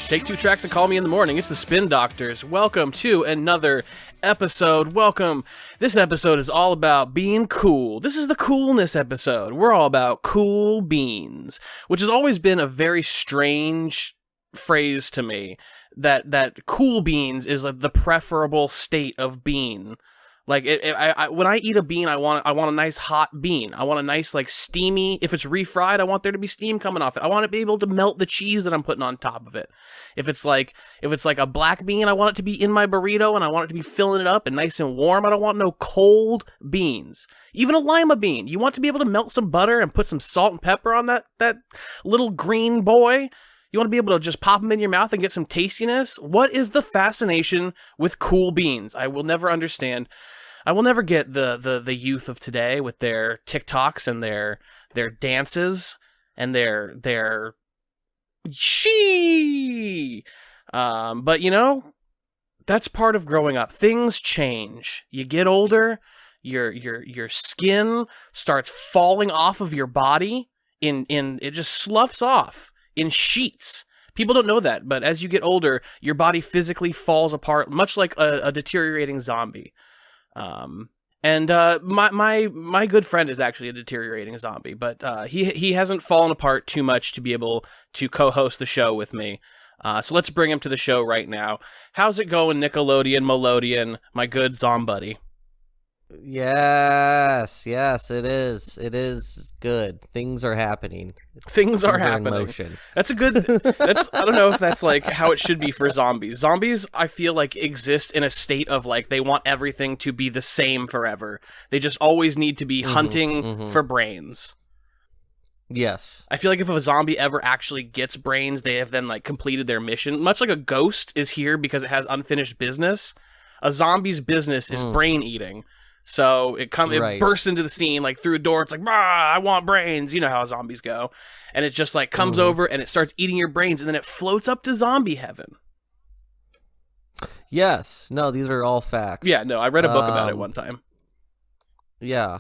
Take 2 tracks and call me in the morning. It's the Spin Doctors. Welcome to another episode. Welcome. This episode is all about being cool. This is the coolness episode. We're all about cool beans, which has always been a very strange phrase to me. That cool beans is like the preferable state of bean. Like when I eat a bean, I want a nice hot bean. I want a nice like steamy. If it's refried, I want there to be steam coming off it. I want to be able to melt the cheese that I'm putting on top of it. If it's like a black bean, I want it to be in my burrito and I want it to be filling it up and nice and warm. I don't want no cold beans. Even a lima bean, you want to be able to melt some butter and put some salt and pepper on that little green boy. You want to be able to just pop them in your mouth and get some tastiness? What is the fascination with cool beans? I will never understand. I will never get the youth of today with their TikToks and their dances and their she. But you know, that's part of growing up. Things change. You get older, your skin starts falling off of your body in it just sloughs off in sheets. People don't know that, but as you get older, your body physically falls apart, much like a deteriorating zombie. My good friend is actually a deteriorating zombie, but he hasn't fallen apart too much to be able to co-host the show with me. So let's bring him to the show right now. How's it going, Nickelodeon, Melodian, my good zombuddy? Yes, it is. It is good. Things are happening. Things are happening. In motion. That's a good. I don't know if that's like how it should be for zombies. Zombies, I feel like, exist in a state of like they want everything to be the same forever. They just always need to be hunting for brains. Yes. I feel like if a zombie ever actually gets brains, they have then like completed their mission. Much like a ghost is here because it has unfinished business. A zombie's business is brain eating. So it bursts into the scene like through a door. It's like, I want brains. You know how zombies go. And it just like comes over and it starts eating your brains and then it floats up to zombie heaven. Yes. No, these are all facts. Yeah, no, I read a book about it one time. Yeah.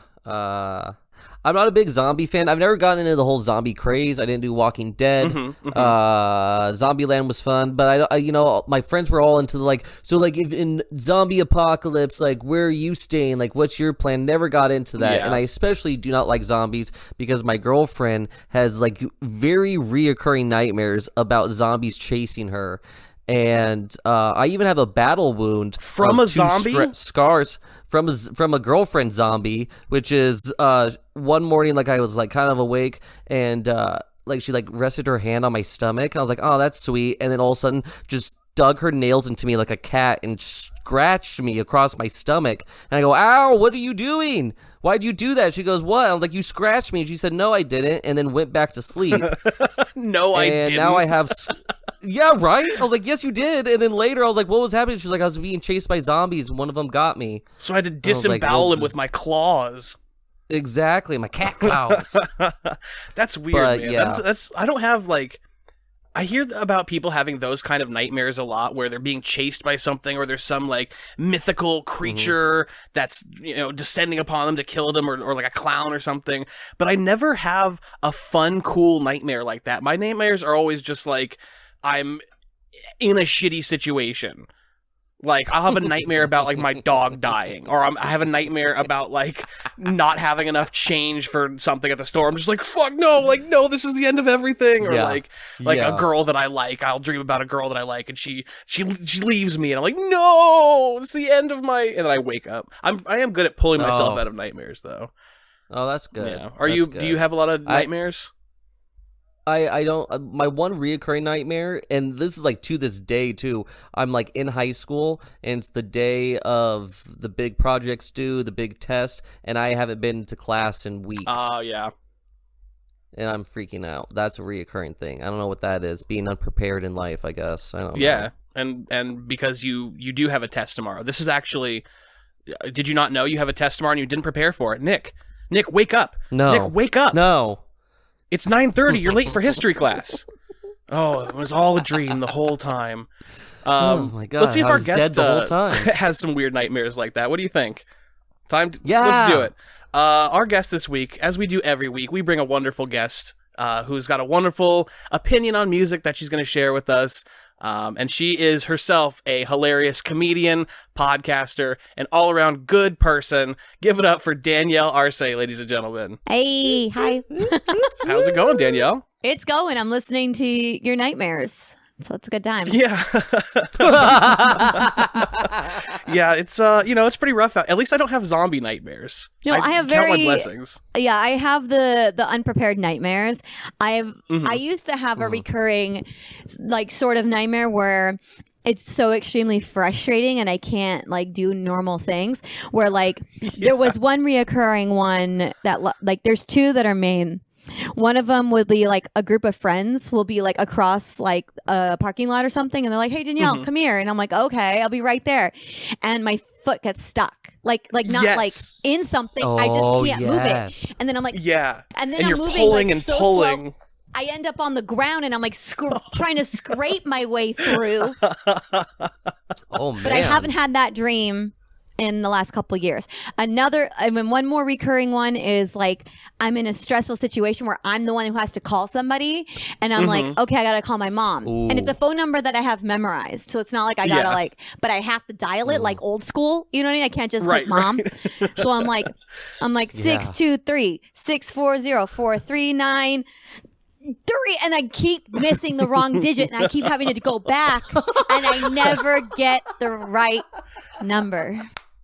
I'm not a big zombie fan. I've never gotten into the whole zombie craze. I didn't do Walking Dead. Zombieland was fun, but I my friends were all into if in zombie apocalypse, like, where are you staying? Like, what's your plan? Never got into that. Yeah. And I especially do not like zombies because my girlfriend has like very reoccurring nightmares about zombies chasing her. And I even have a battle wound from a zombie scars from a girlfriend zombie, which is one morning, like, I was like kind of awake and like she like rested her hand on my stomach. I was like, oh, that's sweet. And then all of a sudden just dug her nails into me like a cat and scratched me across my stomach. And I go, ow, what are you doing? Why'd you do that? She goes, what? I was like, you scratched me. And she said, no, I didn't. And then went back to sleep. No, I didn't. And now I have... Yeah, right? I was like, yes, you did. And then later I was like, what was happening? She's like, I was being chased by zombies and one of them got me. So I had to disembowel him with my claws. Exactly, my cat claws. That's weird, man. Yeah. That's I don't have like... I hear about people having those kind of nightmares a lot where they're being chased by something or there's some like mythical creature that's, descending upon them to kill them or like a clown or something. But I never have a fun, cool nightmare like that. My nightmares are always just like I'm in a shitty situation. Like, I'll have a nightmare about, like, my dog dying. Or I have a nightmare about, like, not having enough change for something at the store. I'm just like, fuck, no. Like, no, this is the end of everything. Or, a girl that I like. I'll dream about a girl that I like, and she leaves me. And I'm like, no, it's the end of my... And then I wake up. I am good at pulling myself out of nightmares, though. Oh, that's good. Yeah. Do you have a lot of nightmares? I don't, my one reoccurring nightmare, and this is like to this day too, I'm like in high school and it's the day of the big projects due, the big test, and I haven't been to class in weeks. Oh, yeah. And I'm freaking out. That's a reoccurring thing. I don't know what that is. Being unprepared in life, I guess. I don't know. Yeah, and because you do have a test tomorrow. This is actually, did you not know you have a test tomorrow and you didn't prepare for it? Nick, wake up. No. Nick, wake up. No. It's 9:30. You're late for history class. Oh, it was all a dream the whole time. Oh my god! Let's see if our guest the whole time has some weird nightmares like that. What do you think? Yeah. Let's do it. Our guest this week, as we do every week, we bring a wonderful guest who's got a wonderful opinion on music that she's going to share with us. And she is herself a hilarious comedian, podcaster, and all-around good person. Give it up for Danielle Arce, ladies and gentlemen. Hey, hi. How's it going, Danielle? It's going. I'm listening to your nightmares, so it's a good time. Yeah. Yeah, it's it's pretty rough out. At least I don't have zombie nightmares. No, I have count my very blessings. Yeah, I have the unprepared nightmares. I used to have a recurring like sort of nightmare where it's so extremely frustrating and I can't like do normal things, where like there was one reoccurring one that like there's two that are main. One of them would be like a group of friends will be like across like a parking lot or something, and they're like, "Hey Danielle, come here," and I'm like, "Okay, I'll be right there," and my foot gets stuck, like not like in something. I just can't move it, and then I'm like, and then I'm you're moving pulling like and so pulling. slow. I end up on the ground and I'm like trying to scrape my way through. Oh man! But I haven't had that dream in the last couple of years. One more recurring one is like I'm in a stressful situation where I'm the one who has to call somebody, and I'm like, okay, I gotta call my mom. And it's a phone number that I have memorized, so it's not like I gotta like, but I have to dial it like old school. You know what I mean? I can't just hit mom. So I'm like 623-640-439. And I keep missing the wrong digit, and I keep having to go back, and I never get the right number.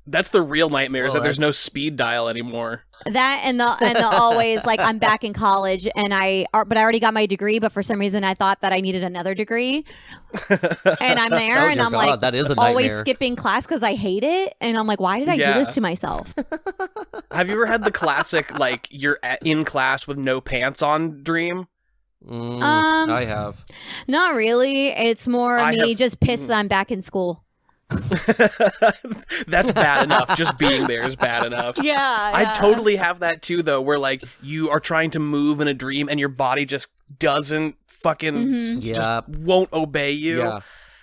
That's the real nightmare, is that there's no speed dial anymore. That and the always like I'm back in college but I already got my degree, but for some reason I thought that I needed another degree, and I'm there and I'm like that is a always nightmare. Skipping class because I hate it, and I'm like, why did I do this to myself? Have you ever had the classic like you're in class with no pants on dream? I have. Not really. It's more me just pissed that I'm back in school. That's bad enough. Just being there is bad enough. Yeah. I totally have that too, though, where like you are trying to move in a dream and your body just doesn't fucking just won't obey you,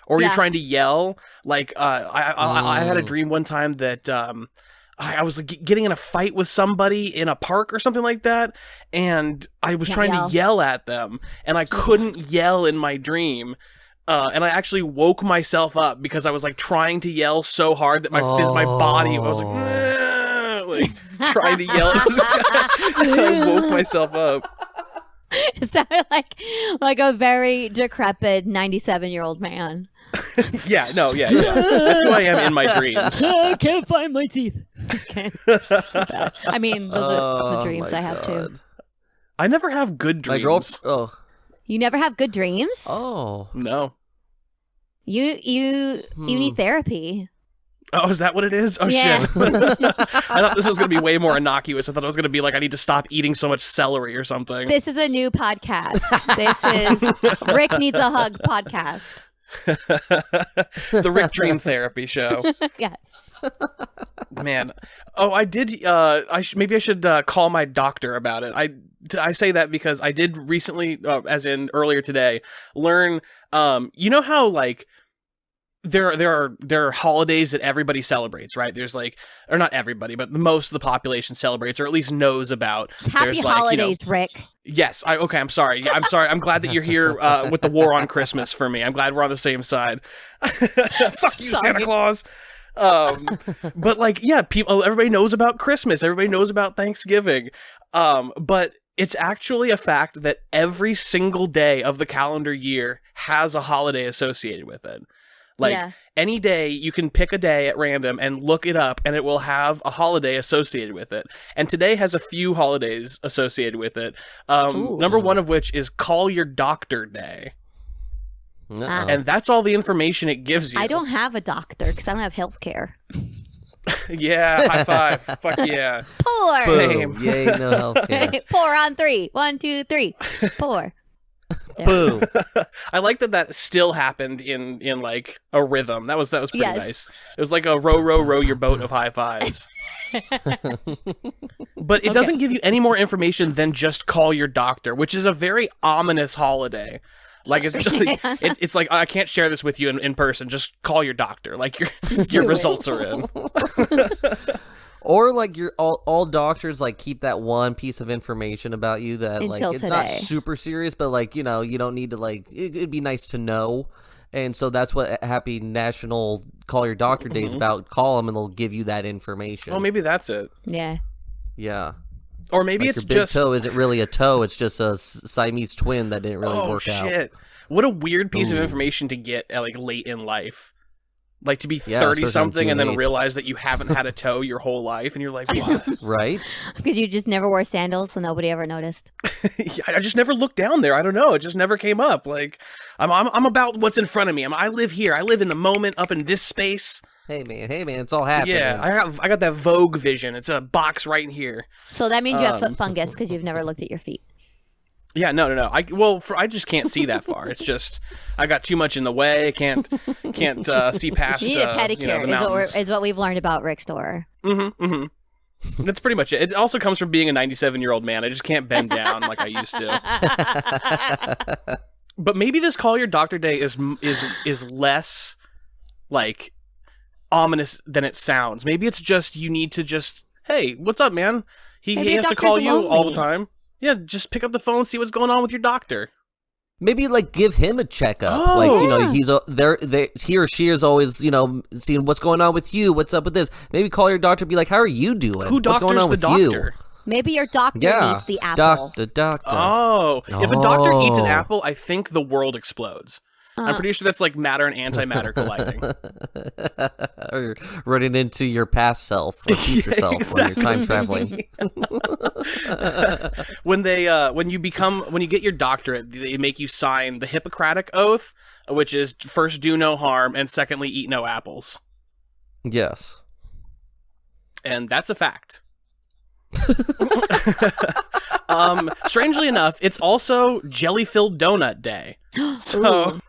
or you're trying to yell. Like I had a dream one time that I was like, getting in a fight with somebody in a park or something like that, and I was trying to yell at them, and I couldn't yell in my dream. And I actually woke myself up because I was like trying to yell so hard that my body, I was like trying to yell. I woke myself up. It sounded like a very decrepit 97-year-old man. Yeah. That's who I am in my dreams. I can't find my teeth. Okay. I mean, those are the dreams I have too. I never have good dreams. You never have good dreams? Oh no. You need therapy. Oh, is that what it is? Oh shit. I thought this was going to be way more innocuous. I thought it was going to be like I need to stop eating so much celery or something. This is a new podcast. This is Rick Needs a Hug podcast. The Rick Dream Therapy Show. Yes. Man. Oh, I did. Maybe I should call my doctor about it. I say that because I did recently, as in earlier today, learn. You know how like there are holidays that everybody celebrates, right? There's like, or not everybody, but most of the population celebrates, or at least knows about. Happy holidays, Rick. Yes. I'm sorry. I'm glad that you're here with the war on Christmas for me. I'm glad we're on the same side. Fuck you, Santa Claus. But like, yeah, everybody knows about Christmas. Everybody knows about Thanksgiving. But it's actually a fact that every single day of the calendar year has a holiday associated with it. Like any day, you can pick a day at random and look it up, and it will have a holiday associated with it. And today has a few holidays associated with it. Number one of which is Call Your Doctor Day. And that's all the information it gives you. I don't have a doctor because I don't have health care. Yeah, high five. Fuck yeah. Pour. Same. Yay, no health care. Pour on 3. 1, 2, 3. Pour. Boom. I like that still happened in like a rhythm. That was pretty nice. It was like a row your boat of high fives. But it doesn't give you any more information than just call your doctor, which is a very ominous holiday. Like it's just, it's like I can't share this with you in person. Just call your doctor. Like your results are in. Or like your all doctors like keep that one piece of information about you that like Until it's not today. super serious, but like you don't need to like it'd be nice to know. And so that's what Happy National Call Your Doctor Day is about. Call them and they'll give you that information. Well, maybe that's it. Yeah. Yeah. Or maybe Like it's your big just toe isn't really a toe. It's just a Siamese twin that didn't really work out. Shit. What a weird piece of information to get like late in life. Like to be 30 something and then 8th. realize that you haven't had a toe your whole life and you're like, what? Right? Because you just never wore sandals, so nobody ever noticed. Yeah, I just never looked down there. I don't know. It just never came up. Like I'm about what's in front of me. I live here. I live in the moment up in this space. Hey man, it's all happening. Yeah, I got that Vogue vision. It's a box right in here. So that means you have foot fungus because you've never looked at your feet. Yeah, no. I just can't see that far. It's just I got too much in the way. I can't see past. You need a pedicure. the mountains. Is what we've learned about Rick Storer. That's pretty much it. It also comes from being a 97-year-old man. I just can't bend down like I used to. But maybe this Call Your Doctor Day is less like ominous than it sounds. Maybe it's just you need to just, hey, what's up, man? He has to call you all the time. Yeah, just pick up the phone, see what's going on with your doctor. Maybe like give him a checkup. Oh, like he's there. He or she is always seeing what's going on with you. What's up with this? Maybe call your doctor. Be like, how are you doing? Who what's going doctors on the with doctor? Maybe your doctor needs the apple. Doctor. Oh, if a doctor eats an apple, I think the world explodes. I'm pretty sure that's like matter and antimatter colliding. Or running into your past self or future self when you're time traveling. When you get your doctorate, they make you sign the Hippocratic Oath, which is first do no harm and secondly eat no apples. Yes. And that's a fact. Strangely enough, it's also jelly-filled donut day. So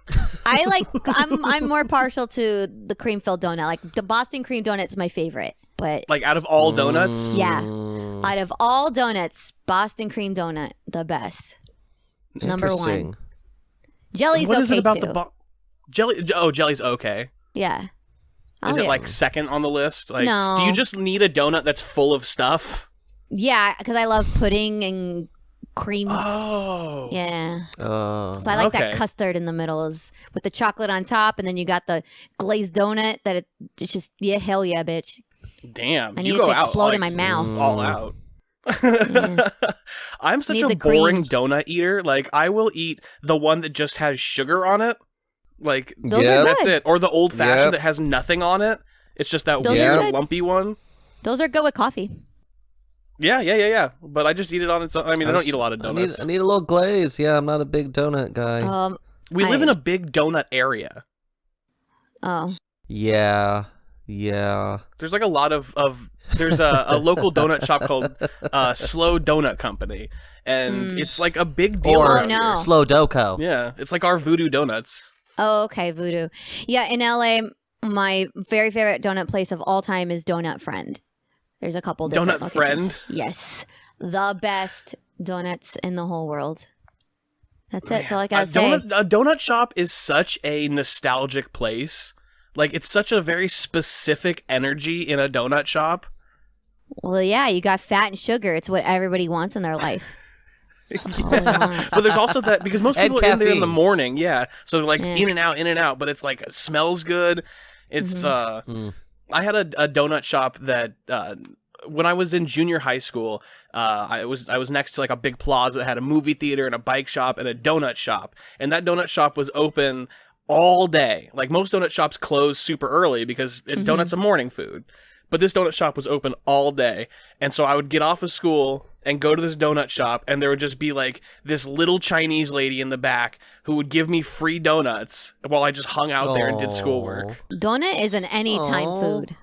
I'm more partial to the cream filled donut. Like the Boston cream donut's my favorite. But like out of all donuts? Yeah. Out of all donuts, Boston cream donut, the best. Number one. Jelly's what okay is it about too. the jelly? Oh, jelly's okay. Yeah. Is it like second on the list? Like, No. Do you just need a donut that's full of stuff? Yeah, because I love pudding and creams. Oh. Yeah. So I like that custard in the middle with the chocolate on top, and then you got the glazed donut it's just, yeah, hell yeah, bitch. Damn. I need it to explode in my mouth. All out. I'm such Need a the boring cream. donut eater. Like, I will eat the one that just has sugar on it. Like, Those are that's good. it. Or the old fashioned that has nothing on it. It's just that Those are weird good. lumpy one. Those are good with coffee. Yeah. But I just eat it on its own. I mean, I don't eat a lot of donuts. I need a little glaze. Yeah, I'm not a big donut guy. We live in a big donut area. Oh. Yeah. There's like a lot of there's a local donut shop called Slow Donut Company, and it's like a big deal. Or no. Slow Doco. Yeah, it's like our Voodoo Donuts. Oh, okay, Voodoo. Yeah, in LA, my very favorite donut place of all time is Donut Friend. There's a couple different Donut locations. Friend? Yes. The best donuts in the whole world. That's it. That's all I gotta say. A donut shop is such a nostalgic place. Like, it's such a very specific energy in a donut shop. Well, yeah, you got fat and sugar. It's what everybody wants in their life. But there's also that, because most And people are in there in the caffeine. morning, yeah. So they're like in and out, but it's like, it smells good. It's, I had a donut shop that, when I was in junior high school, I was next to like a big plaza that had a movie theater and a bike shop and a donut shop. And that donut shop was open all day. Like, most donut shops close super early because donuts are morning food. But this donut shop was open all day. And so I would get off of school and go to this donut shop, and there would just be like this little Chinese lady in the back who would give me free donuts while I just hung out there and did schoolwork. Donut is an anytime food.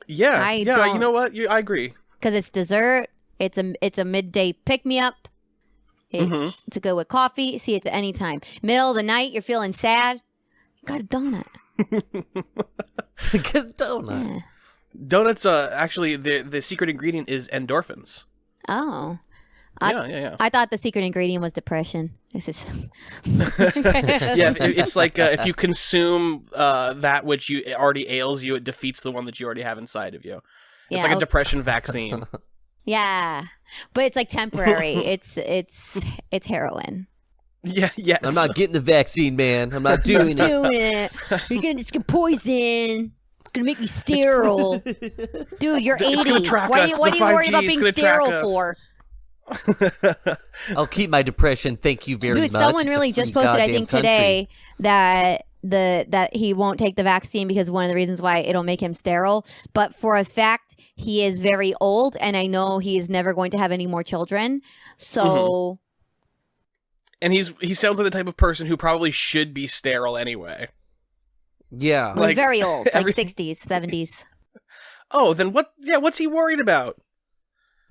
Yeah, I you don't- know what? I agree. Because it's dessert. It's a midday pick-me-up. It's to go with coffee. See, it's any time. Middle of the night, you're feeling sad. You got a donut. Get a donut. Yeah. Donuts, actually, the secret ingredient is endorphins. Oh. Yeah. I thought the secret ingredient was depression. This is Yeah, it's like if you consume that which already ails you, it defeats the one that you already have inside of you. It's like a depression vaccine. Yeah, but it's like temporary. it's heroin. Yeah, yes. I'm not getting the vaccine, man. I'm not doing it. You're gonna just get poisoned. It's gonna make me sterile. Dude, you're 80. What are you worried about being sterile for? I'll keep my depression. Thank you very much. Dude, someone really just posted, I think today, that he won't take the vaccine because one of the reasons why it'll make him sterile. But for a fact, he is very old, and I know he is never going to have any more children. So. And he sounds like the type of person who probably should be sterile anyway. Yeah. Well, he's very old, like 60s, 70s. Oh, then what? Yeah, what's he worried about?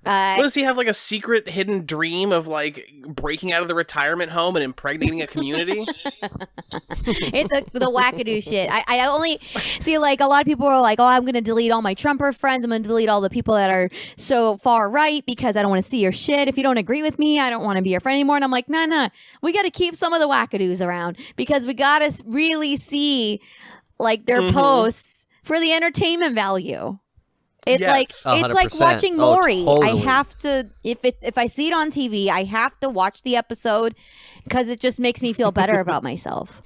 What, does he have like a secret hidden dream of like breaking out of the retirement home and impregnating a community? It's the wackadoo shit. I only see, like, a lot of people are like, oh, I'm going to delete all my Trumper friends. I'm going to delete all the people that are so far right because I don't want to see your shit. If you don't agree with me, I don't want to be your friend anymore. And I'm like, nah. We got to keep some of the wackadoos around because we got to really see like their posts for the entertainment value. It's like 100%. watching Maury. Totally. I have to if I see it on TV, I have to watch the episode because it just makes me feel better about myself.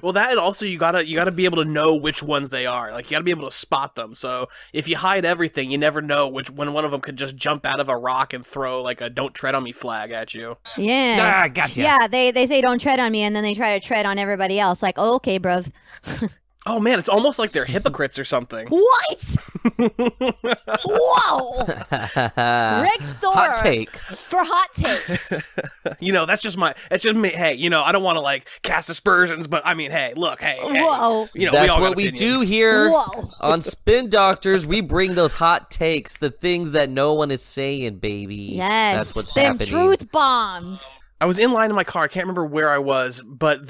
Well, that, and also you gotta be able to know which ones they are. Like, you gotta be able to spot them. So if you hide everything, you never know when one of them could just jump out of a rock and throw like a "Don't tread on me" flag at you. Yeah, gotcha. Yeah, they say don't tread on me, and then they try to tread on everybody else. Like, oh, okay, bruv. Oh man, it's almost like they're hypocrites or something. What? Whoa! Rick's door. Hot take. For hot takes. That's just me. Hey, I don't want to like cast aspersions, but I mean, hey, look, hey. Whoa. We That's all what got we opinions. do here Whoa. on Spin Doctors. We bring those hot takes, the things that no one is saying, baby. Yes. That's what's them happening. truth bombs. I was in line in my car. I can't remember where I was, but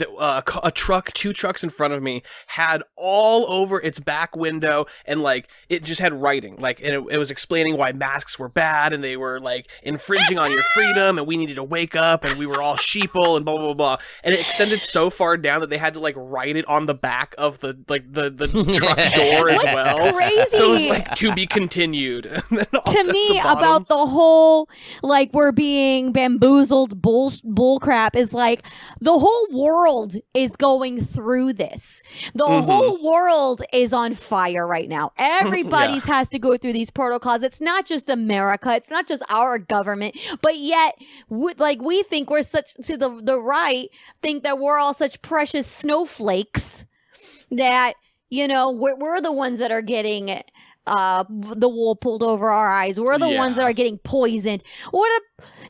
two trucks in front of me had all over its back window, and like it just had writing, like, and it was explaining why masks were bad and they were like infringing on your freedom, and we needed to wake up, and we were all sheeple, and blah blah blah. And it extended so far down that they had to like write it on the back of the truck door as well. Crazy. So it was like, to be continued. And then To me, about the whole like we're being bamboozled bull crap is like the whole world is going through this. The whole world is on fire right now. Everybody's has to go through these protocols. It's not just America. It's not just our government. But yet, we think we're such, to the right, think that we're all such precious snowflakes that, we're the ones that are getting the wool pulled over our eyes. We're the ones that are getting poisoned.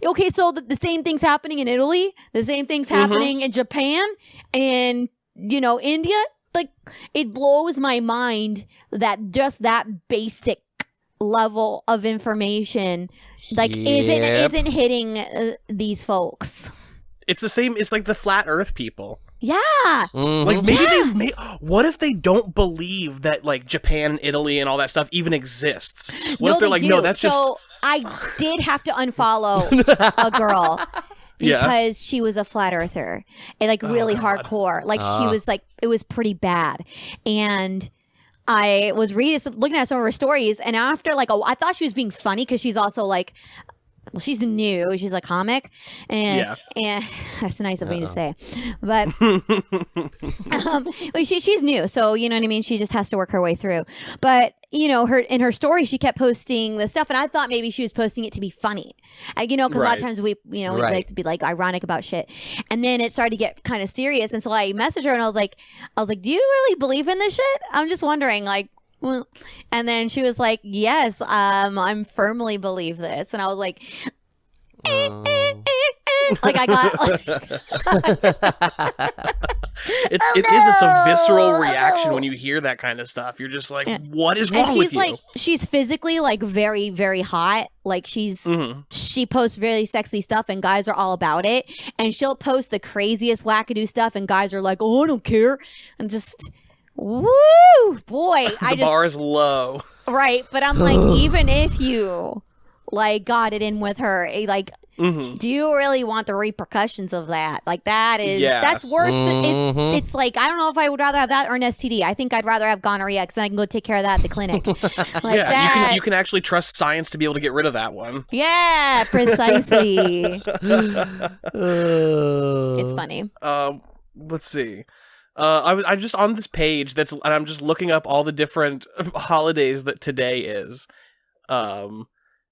Okay, so the same thing's happening in Italy. The same thing's happening in Japan and, India. Like, it blows my mind that just that basic level of information, like, isn't hitting these folks. It's the same. It's like the flat Earth people. Yeah. Like, maybe what if they don't believe that like Japan and Italy and all that stuff even exists? What if they're like, no, that's just. So I did have to unfollow a girl because she was a flat earther and like really hardcore. Like she was like, it was pretty bad. And I was looking at some of her stories, and after like, I thought she was being funny because she's also like, well, she's new. She's a comic, and that's nice of me to say. But she's new, so you know what I mean. She just has to work her way through. But in her story, she kept posting the stuff, and I thought maybe she was posting it to be funny, because a lot of times we like to be like ironic about shit. And then it started to get kind of serious, and so I messaged her, and I was like, do you really believe in this shit? I'm just wondering, like. Well, and then she was like, yes, I'm firmly believe this. And I was like, like I got it is a visceral reaction when you hear that kind of stuff. You're just like, what is wrong with you? Like, she's physically like very, very hot. Like she posts really sexy stuff and guys are all about it. And she'll post the craziest wackadoo stuff and guys are like, oh, I don't care. And just... Woo, boy! The bar is low, right? But I'm like, even if you like got it in with her. Like, do you really want the repercussions of that? Like that's worse than it's like, I don't know if I would rather have that or an STD. I think I'd rather have gonorrhea because then I can go take care of that at the clinic. Like you can actually trust science to be able to get rid of that one. Yeah, precisely. It's funny. Let's see. I'm just on this page and I'm just looking up all the different holidays that today is.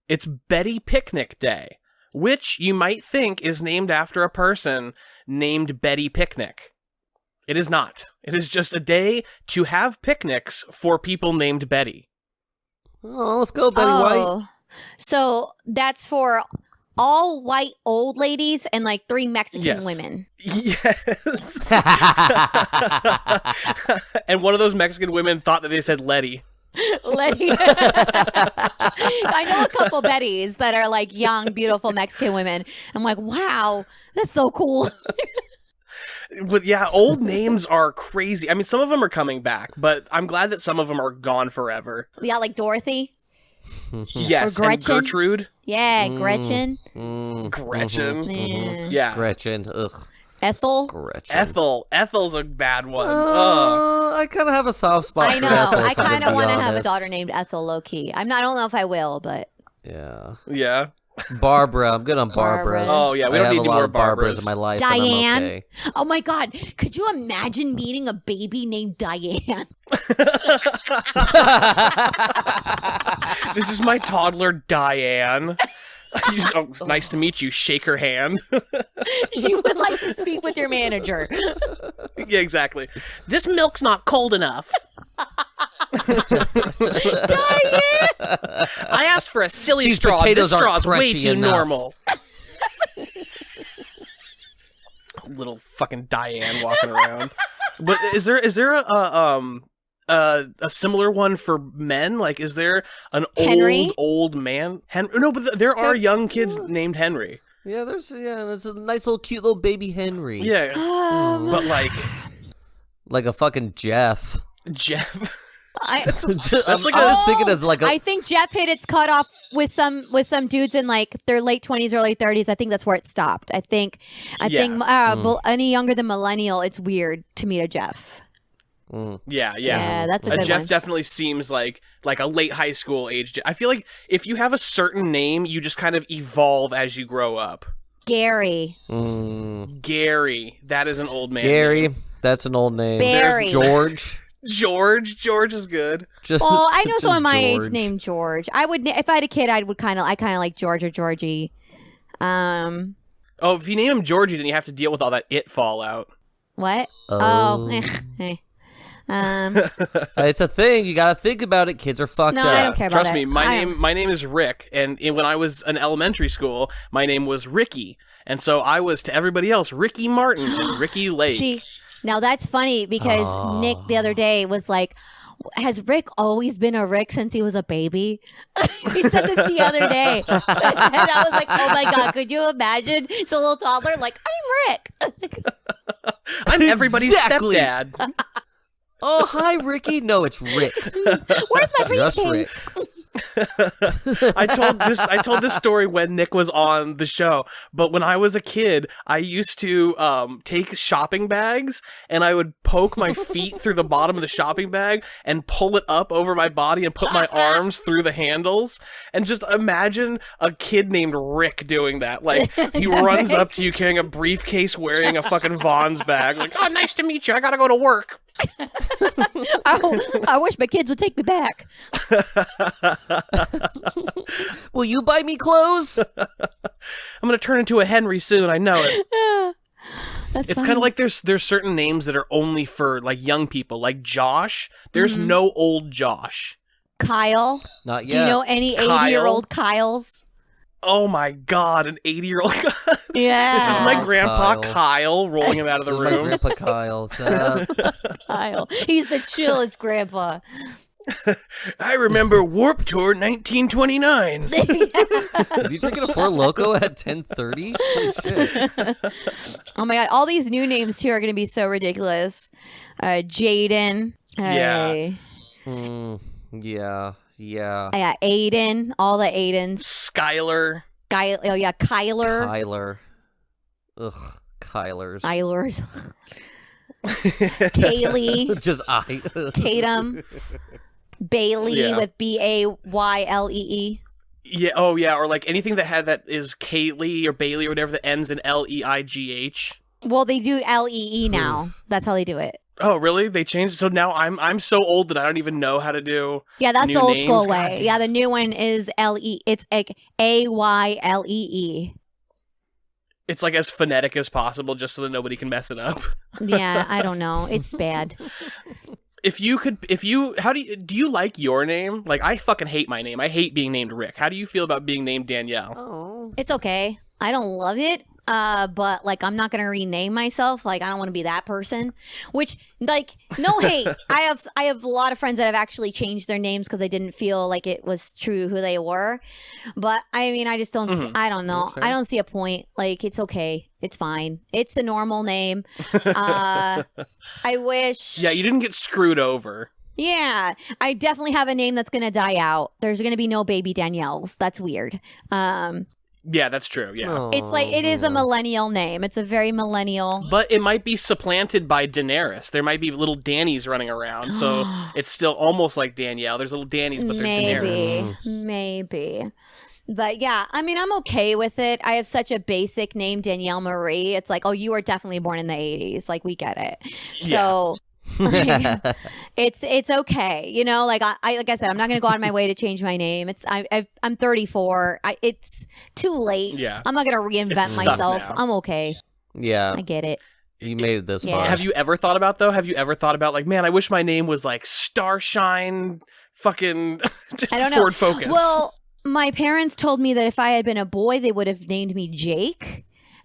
It's Betty Picnic Day, which you might think is named after a person named Betty Picnic. It is not. It is just a day to have picnics for people named Betty. Oh, let's go, Betty White. So that's for all white old ladies and like 3 Mexican women. Yes. And one of those Mexican women thought that they said Letty. Letty. I know a couple Bettys that are like young, beautiful Mexican women. I'm like, wow, that's so cool. But yeah, old names are crazy. I mean, some of them are coming back, but I'm glad that some of them are gone forever. Yeah, like Dorothy. Yes, or Gretchen. And Gertrude. Yeah, Gretchen. Gretchen. Yeah. Gretchen. Ugh. Ethel. Gretchen. Ethel's a bad one. I kind of have a soft spot. I know. for Ethel, I kind of want to have a honest. daughter named Ethel, low key. I don't know if I will, but Yeah. Barbara. I'm good on Barbara. Oh yeah, we don't need any more Barbaras Barbaras in my life. Diane. And I'm okay. Oh my God, could you imagine meeting a baby named Diane? This is my toddler Diane. Nice to meet you. Shake her hand. You would like to speak with your manager. Yeah, exactly. This milk's not cold enough. Diane! I asked for a silly These straw. potatoes This straw's aren't way crunchy too enough. normal. Little fucking Diane walking around. But is there a similar one for men? Like, is there an Henry? old man? No, but there are young kids named Henry. Yeah, there's a nice little cute little baby Henry. Yeah, but like a fucking Jeff. I think Jeff hit its cutoff with some dudes in like their late 20s, early 30s. I think that's where it stopped. I think any younger than millennial, it's weird to meet a Jeff. Yeah, that's a good Jeff one. definitely seems like a late high school age. I feel like if you have a certain name, you just kind of evolve as you grow up. Gary. Gary, that is an old man. Gary, name. That's an old name. Barry. George. George is good. Well, I know someone my George. age named George. I would, if I had a kid, I kind of like George or Georgie. Oh, if you name him Georgie, then you have to deal with all that it fallout. What? It's a thing. You gotta think about it. Kids are fucked up. No, I don't care about Trust that. me, my name is Rick, and when I was in elementary school, my name was Ricky, and so I was to everybody else Ricky Martin and Ricky Lake. See, now that's funny because Nick the other day was like, has Rick always been a Rick since he was a baby? He said this the other day. And I was like, oh my God, could you imagine? So a little toddler, like, I'm Rick. I'm everybody's Exactly. stepdad. Oh, hi, Ricky. No, it's Rick. Where's my Just briefcase? I told this story when Nick was on the show, but when I was a kid, I used to take shopping bags and I would poke my feet through the bottom of the shopping bag and pull it up over my body and put my arms through the handles, and just imagine a kid named Rick doing that. Like, he runs up to you carrying a briefcase wearing a fucking Vons bag, like, oh, nice to meet you, I gotta go to work. I wish my kids would take me back. Will you buy me clothes? I'm gonna turn into a Henry soon, I know it. It's kind of like there's certain names that are only for like young people, like Josh. There's no old Josh. Kyle. Not yet. Do you know any 80-year-old Kyles? Oh my God, an 80-year-old guy. Yeah. This is my Oh, grandpa Kyle. Kyle rolling him out of the This is my room. grandpa Kyle. What's up? Kyle. He's the chillest grandpa. I remember Warped Tour 1929. Is he drinking a Four Loko at 10:30? Holy shit. Oh my God. All these new names too are going to be so ridiculous. Jaden. Yeah. Yeah. Yeah. Yeah, Aiden, all the Aidens. Skylar. Oh yeah, Kyler. Kyler. Ugh, Kylers. Tylers. Taylor. Just I. Tatum. Bailey Yeah. with Baylee. Yeah. Oh, yeah. Or like anything that is Kaylee or Bailey or whatever that ends in Leigh. Well, they do Lee now. That's how they do it. Oh, really? They changed it? So now I'm so old that I don't even know how to do. Yeah, that's new the old names? school God way. damn. Yeah, the new one is Lee. It's like Aylee. It's like as phonetic as possible, just so that nobody can mess it up. Yeah, I don't know. It's bad. How do you like your name? Like, I fucking hate my name. I hate being named Rick. How do you feel about being named Danielle? Oh. It's okay. I don't love it. But like I'm not gonna rename myself. Like I don't want to be that person. Which like no hate. I have a lot of friends that have actually changed their names because they didn't feel like it was true to who they were. But I mean, I just don't. I don't know. I don't see a point. Like it's okay. It's fine. It's a normal name. I wish. Yeah, you didn't get screwed over. Yeah, I definitely have a name that's gonna die out. There's gonna be no baby Danielles. That's weird. Yeah, that's true. Yeah. It's like it is a millennial name. It's a very millennial. But it might be supplanted by Daenerys. There might be little Dannies running around, so it's still almost like Danielle. There's little Dannies, but they're Daenerys. Maybe. But yeah, I mean, I'm okay with it. I have such a basic name, Danielle Marie. It's like, oh, you were definitely born in the 80s. Like, we get it. So like, it's okay. You know, like like I said, I'm not going to go out of my way to change my name. I'm 34. It's too late. Yeah. I'm not going to reinvent stuck myself. now. I'm okay. Yeah. I get it. You made it this Yeah. far. Have you ever thought about like, man, I wish my name was like Starshine fucking I don't know. Ford Focus. Well, my parents told me that if I had been a boy, they would have named me Jake.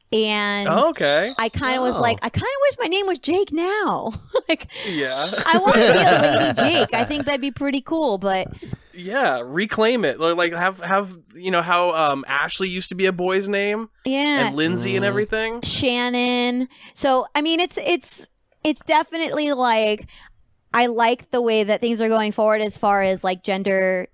And okay. I kind of was like, I kind of wish my name was Jake now. Like, Yeah. I want to be a lady Jake. I think that'd be pretty cool. But Yeah, reclaim it. Like have you know how Ashley used to be a boy's name yeah, and Lindsay and everything? Shannon. So I mean, it's definitely like I like the way that things are going forward as far as like gender.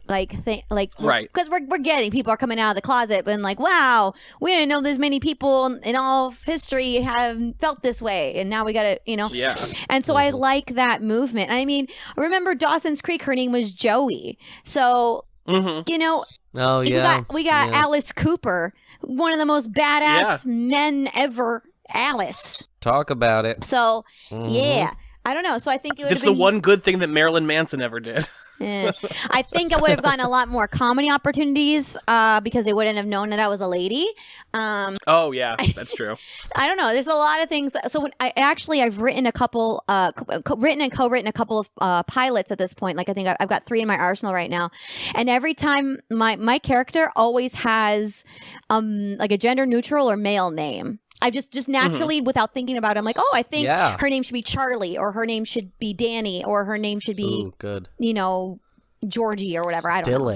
Right. Because we're getting people are coming out of the closet and like, wow, we didn't know this many people in all of history have felt this way, and now we gotta, you know. Yeah. And so I like that movement. I mean, remember Dawson's Creek? Her name was Joey. So you know, Oh yeah. we got Alice Cooper, one of the most badass men ever. Alice. Talk about it. So yeah, I don't know. So I think it would. It's the one good thing that Marilyn Manson ever did. I think I would have gotten a lot more comedy opportunities because they wouldn't have known that I was a lady. Oh yeah, that's true. I don't know. There's a lot of things. So when I've written a couple, written and co-written a couple of pilots at this point. Like I think I've got 3 in my arsenal right now, and every time my character always has like a gender neutral or male name. I just naturally, without thinking about it, I'm like, oh, I think her name should be Charlie, or her name should be Danny, or her name should be, you know, Georgie or whatever. I don't know.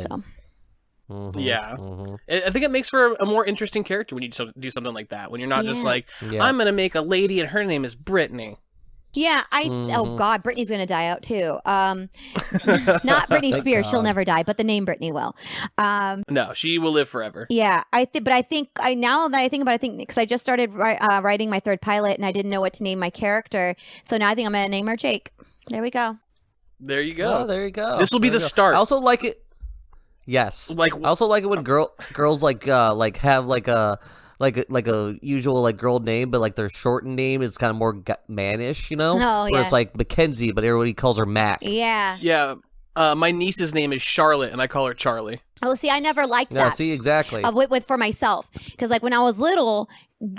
So. Yeah. I think it makes for a more interesting character when you do something like that. When you're not just like, I'm going to make a lady and her name is Brittany. Yeah, oh God, Britney's gonna die out too. Not Britney Spears, she'll never die, but the name Britney will. No, she will live forever. Yeah, but I think now that I think about it, I think because I just started writing my 3rd pilot and I didn't know what to name my character, so now I think I'm gonna name her Jake. There we go. There you go. Oh, there you go. This will be the start. I also like it. Yes. I also like it when girls like have like a usual like girl name, but like their shortened name is kind of more mannish, you know? Oh, yeah. Where it's like Mackenzie, but everybody calls her Mac. Yeah. Yeah. My niece's name is Charlotte, and I call her Charlie. Oh, see, I never liked that. Yeah, see, exactly. With for myself, because like when I was little,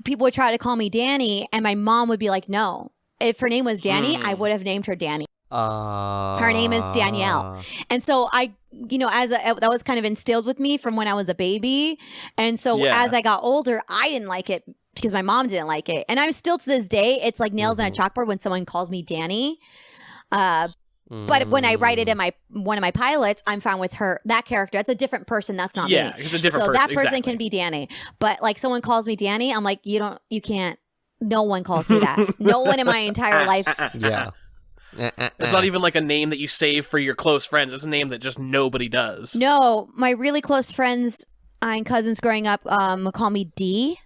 people would try to call me Danny, and my mom would be like, "No." If her name was Danny, I would have named her Danny. Her name is Danielle, and so I, you know, that was kind of instilled with me from when I was a baby, and so as I got older, I didn't like it because my mom didn't like it, and I'm still to this day, it's like nails on a chalkboard when someone calls me Danny. But when I write it in one of my pilots, I'm fine with that character. That's a different person. That's not me. Yeah, it's a different person. So that person exactly. can be Danny. But like someone calls me Danny, I'm like, you can't. No one calls me that. No one in my entire life. Yeah. It's not even like a name that you save for your close friends. It's a name that just nobody does. No, my really close friends and cousins growing up would call me D,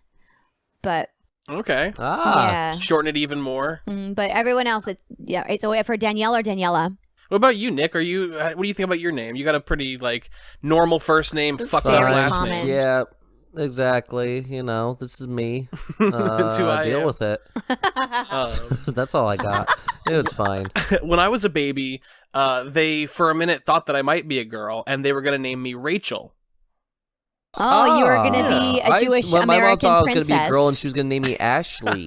but Okay. yeah. Shorten it even more. But everyone else, it's a way for Danielle or Daniela. What about you, Nick? What do you think about your name? You got a pretty like normal first name, fucked up very last common. name. Yeah, exactly. You know, this is me. That's who I deal am. with it. That's all I got. It was fine. When I was a baby, they for a minute thought that I might be a girl, and they were going to name me Rachel. Oh, you were going to be a Jewish my mom American thought I was princess. going to be a girl, and she was going to name me Ashley.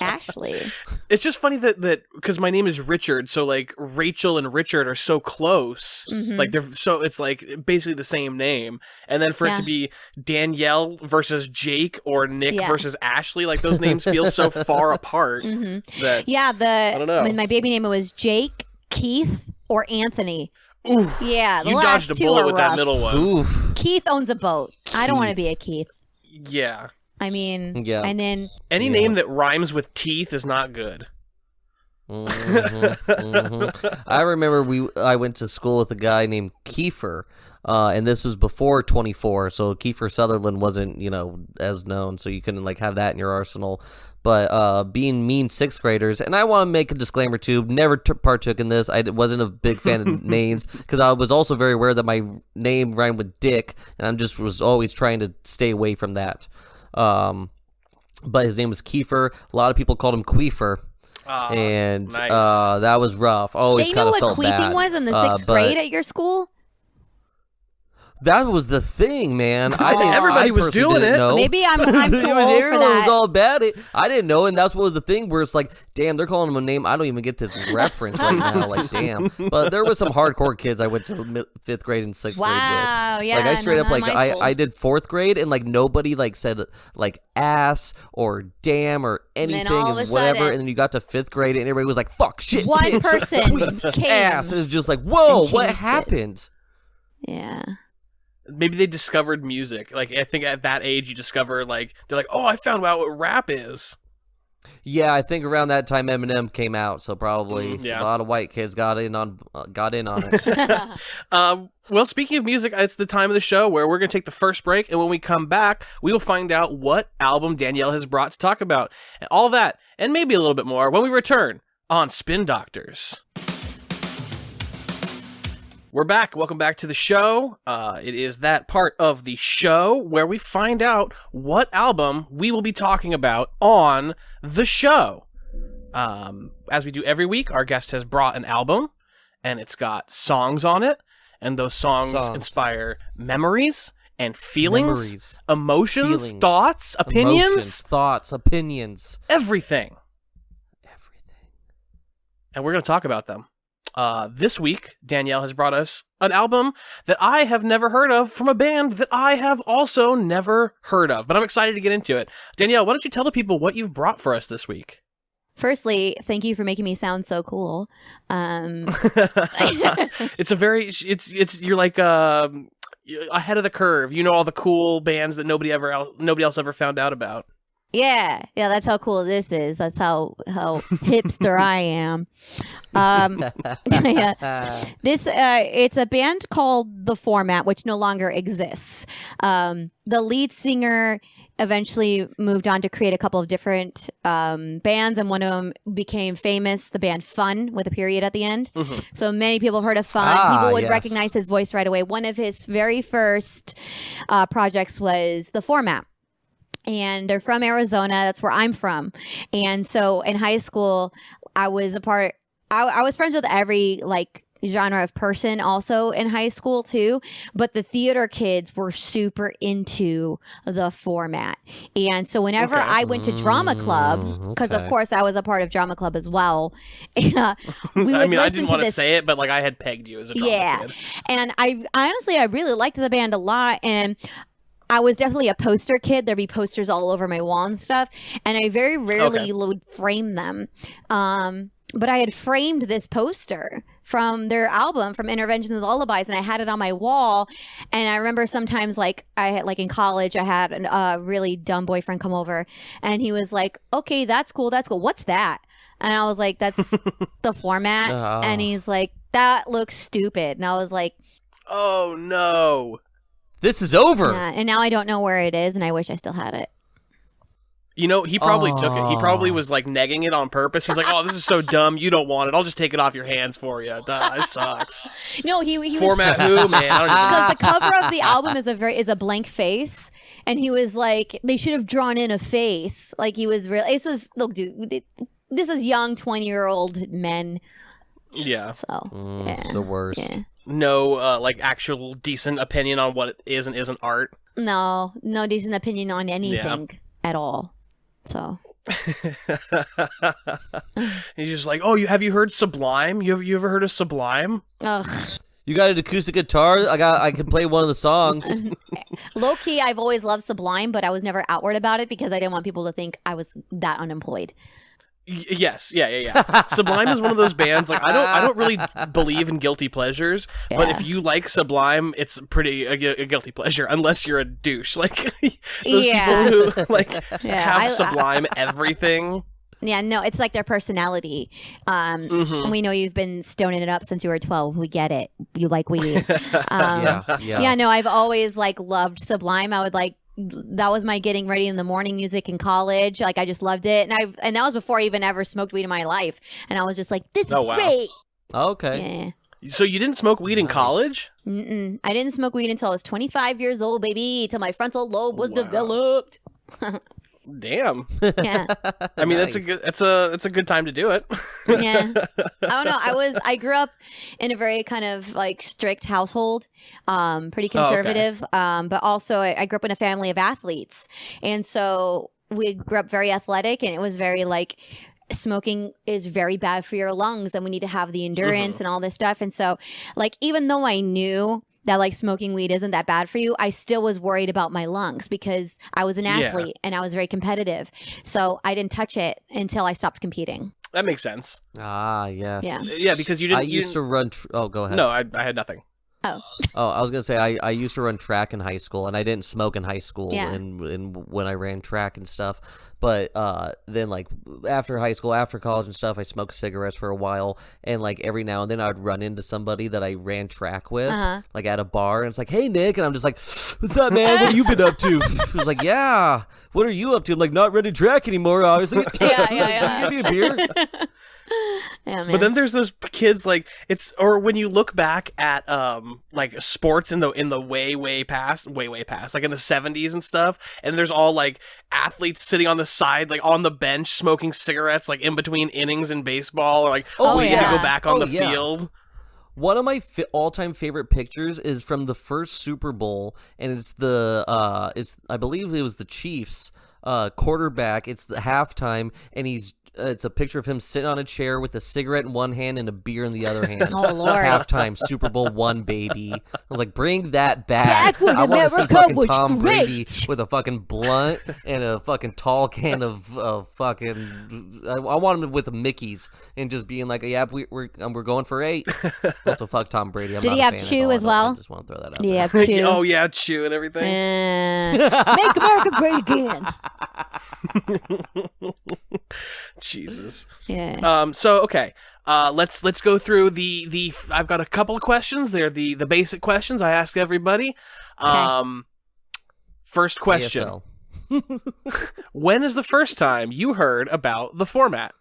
Ashley. It's just funny that because my name is Richard, so like Rachel and Richard are so close. Like it's like basically the same name, and then for it to be Danielle versus Jake or Nick versus Ashley, like those names feel so far apart. That I don't know. When my baby name was Jake, Keith, or Anthony. Ooh, yeah, the you last dodged a two bullet are with rough. that middle one. Oof. Keith owns a boat. I don't want to be a Keith. Yeah. I mean, Yeah. and then Any name that rhymes with teeth is not good. I remember I went to school with a guy named Kiefer, and this was before 24, so Kiefer Sutherland wasn't, as known, so you couldn't like have that in your arsenal. But being mean sixth graders, and I want to make a disclaimer too, never partook in this. I wasn't a big fan of names because I was also very aware that my name rhymed with Dick, and I just was always trying to stay away from that. But his name was Kiefer. A lot of people called him Queefer. And nice. that was rough. Always do you know kind of what felt bad. queefing was in the sixth grade at your school? That was the thing, man. I didn't. Everybody was personally doing didn't it. know. Maybe I'm too old for Everyone that. was all about it. I didn't know, and that's what was the thing. Where it's like, damn, they're calling him a name. I don't even get this reference right now. Like, damn. But there was some hardcore kids I went to fifth grade and sixth grade with. Wow, yeah. Like I straight up not like my school. I did fourth grade, and like nobody like said like ass or damn or anything all of and a whatever. sudden- And then you got to fifth grade, and everybody was like, fuck, shit, One bitch, person queef, came ass. And it's just like, whoa, and what changed it. happened? Yeah. Maybe they discovered music. Like I think at that age you discover like they're like, oh, I found out what rap is. Yeah, I think around that time Eminem came out, so probably yeah. a lot of white kids got in on it. Well, speaking of music, it's the time of the show where we're going to take the first break, and when we come back, we will find out what album Danielle has brought to talk about. And all that, and maybe a little bit more, when we return on Spin Doctors. We're back. Welcome back to the show. It is that part of the show where we find out what album we will be talking about on the show. As we do every week, our guest has brought an album, and it's got songs on it, and those songs inspire memories and feelings, emotions, thoughts, opinions, everything. And we're going to talk about them. This week, Danielle has brought us an album that I have never heard of from a band that I have also never heard of, but I'm excited to get into it. Danielle, why don't you tell the people what you've brought for us this week? Firstly, thank you for making me sound so cool. You're like ahead of the curve. You know all the cool bands that nobody else ever found out about. Yeah, that's how cool this is. That's how hipster I am. This it's a band called The Format, which no longer exists. The lead singer eventually moved on to create a couple of different bands, and one of them became famous, the band Fun, with a period at the end. Mm-hmm. So many people have heard of Fun. People would recognize his voice right away. One of his very first projects was The Format. And they're from Arizona. That's where I'm from. And so in high school, I was friends with every like genre of person also in high school too. But the theater kids were super into The Format. And so whenever I went to drama club, because of course I was a part of drama club as well, we would I didn't want to say it, but like I had pegged you as a drama kid. And I really liked the band a lot. And I was definitely a poster kid. There'd be posters all over my wall and stuff. And I very rarely would frame them. But I had framed this poster from their album, from Interventions and Lullabies, and I had it on my wall. And I remember sometimes, like, in college, I had a really dumb boyfriend come over, and he was like, okay, that's cool. What's that? And I was like, that's the format. And he's like, that looks stupid. And I was like, oh no, this is over. Yeah, and now I don't know where it is, and I wish I still had it. You know, he probably took it. He probably was like negging it on purpose. He's like, "Oh, this is so dumb. You don't want it. I'll just take it off your hands for you." Duh, it sucks. No, he Format who, man? I don't even know. Because the cover of the album is a blank face, and he was like, they should have drawn in a face. Like he was real. This was look, dude. This is young 20-year-old men. Yeah. So yeah, the worst. Yeah. No, like actual decent opinion on what is and isn't art. No decent opinion on anything at all. So he's just like, oh, have you heard Sublime? You ever heard of Sublime? Ugh. You got an acoustic guitar? I can play one of the songs. Low key, I've always loved Sublime, but I was never outward about it because I didn't want people to think I was that unemployed. Yes, yeah. Sublime is one of those bands. Like I don't really believe in guilty pleasures, but if you like Sublime, it's pretty a guilty pleasure unless you're a douche. Like those people who like have Sublime everything. Yeah, no, it's like their personality. We know you've been stoning it up since you were 12. We get it. You like weed. Yeah. No, I've always like loved Sublime. I would like. That was my getting ready in the morning music in college. Like I just loved it, and that was before I even ever smoked weed in my life. And I was just like, "This is great." Okay. Yeah. So you didn't smoke weed in college? I didn't smoke weed until I was 25 years old, baby. Till my frontal lobe was developed. Damn. Yeah. I mean, that's a good time to do it. Yeah. I don't know. I grew up in a very kind of like strict household, pretty conservative. But also I grew up in a family of athletes. And so we grew up very athletic, and it was very like smoking is very bad for your lungs, and we need to have the endurance and all this stuff. And so like, even though I knew that like smoking weed isn't that bad for you, I still was worried about my lungs because I was an athlete and I was very competitive. So I didn't touch it until I stopped competing. That makes sense. Yeah. Yeah, because you didn't. I used to run. Go ahead. No, I had nothing. Oh, I was gonna say I used to run track in high school, and I didn't smoke in high school, Yeah. and when I ran track and stuff. But then like after high school, after college and stuff, I smoked cigarettes for a while, and like every now and then I'd run into somebody that I ran track with, like at a bar, and it's like, "Hey Nick," and I'm just like, "What's up, man? What have you been up to?" He's like, "Yeah, what are you up to?" I'm like, "Not running track anymore, obviously." Yeah. Give me a beer. Yeah, man. But then there's those kids like or when you look back at like sports in the way past like in the 70s and stuff, and there's all like athletes sitting on the side like on the bench smoking cigarettes like in between innings in baseball, or like waiting to go back on the field. One of my all-time favorite pictures is from the first Super Bowl, and it's I believe it was the Chiefs quarterback. It's the halftime, and it's a picture of him sitting on a chair with a cigarette in one hand and a beer in the other hand. Oh, Lord. Halftime, Super Bowl I, baby. I was like, bring that back. Back when I want to see America fucking was Tom great. Brady with a fucking blunt and a fucking tall can of fucking... I want him with the Mickeys and just being like, yeah, we're going for 8. Also, fuck Tom Brady. Did he have Chew as well? I just want to throw that out Did he there. have Chew? Oh yeah, Chew and everything. Make America great again. Jesus. Yeah. So okay. Let's go through the I've got a couple of questions. They're the basic questions I ask everybody. First question. When is the first time you heard about the format?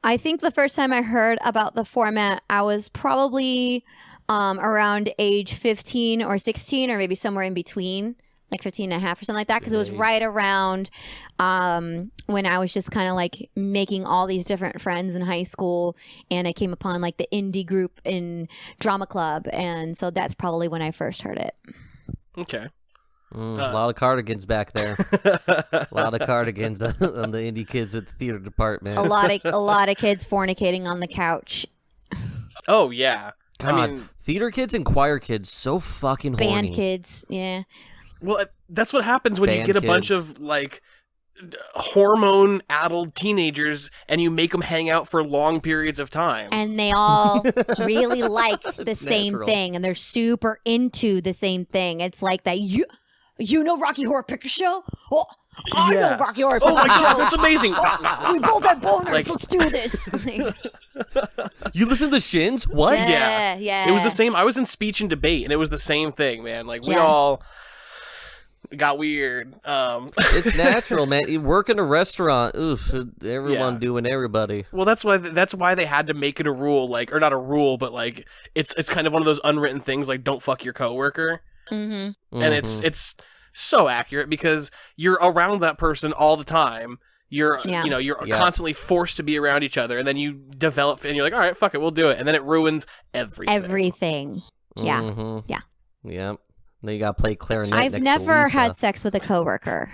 I think the first time I heard about the format, I was probably around age 15 or 16, or maybe somewhere in between, like 15 and a half or something like that, because it was right around when I was just kind of like making all these different friends in high school, and I came upon like the indie group in drama club, and so that's probably when I first heard it. Okay. A lot of cardigans back there. A lot of cardigans on the indie kids at the theater department. A lot of kids fornicating on the couch. Oh yeah. God, I mean, theater kids and choir kids so fucking horny. Band kids, yeah. Well, that's what happens when you get a Band bunch kids. of like hormone-addled teenagers and you make them hang out for long periods of time. And they all really like the same natural. thing, and they're super into the same thing. It's like that. You know Rocky Horror Picture Show? Oh, I know Rocky Horror Picture Oh my god, Show. that's amazing. We both have boners. Like- Let's do this. You listen to Shins? What? Yeah. It was the same. I was in speech and debate, and it was the same thing, man. Like, we Yeah. all got weird. It's natural, man. You work in a restaurant. Oof, everyone Yeah. doing everybody. Well, that's why they had to make it a rule, like, or not a rule, but like it's kind of one of those unwritten things, like, don't fuck your coworker. Mm-hmm. And it's so accurate because you're around that person all the time. You're you're constantly forced to be around each other, and then you develop, and you're like, all right, fuck it, we'll do it, and then it ruins everything. Everything. Yeah. Mm-hmm. Yeah. Yep. Then you gotta play clarinet. I've next never to Lisa. had sex with a coworker.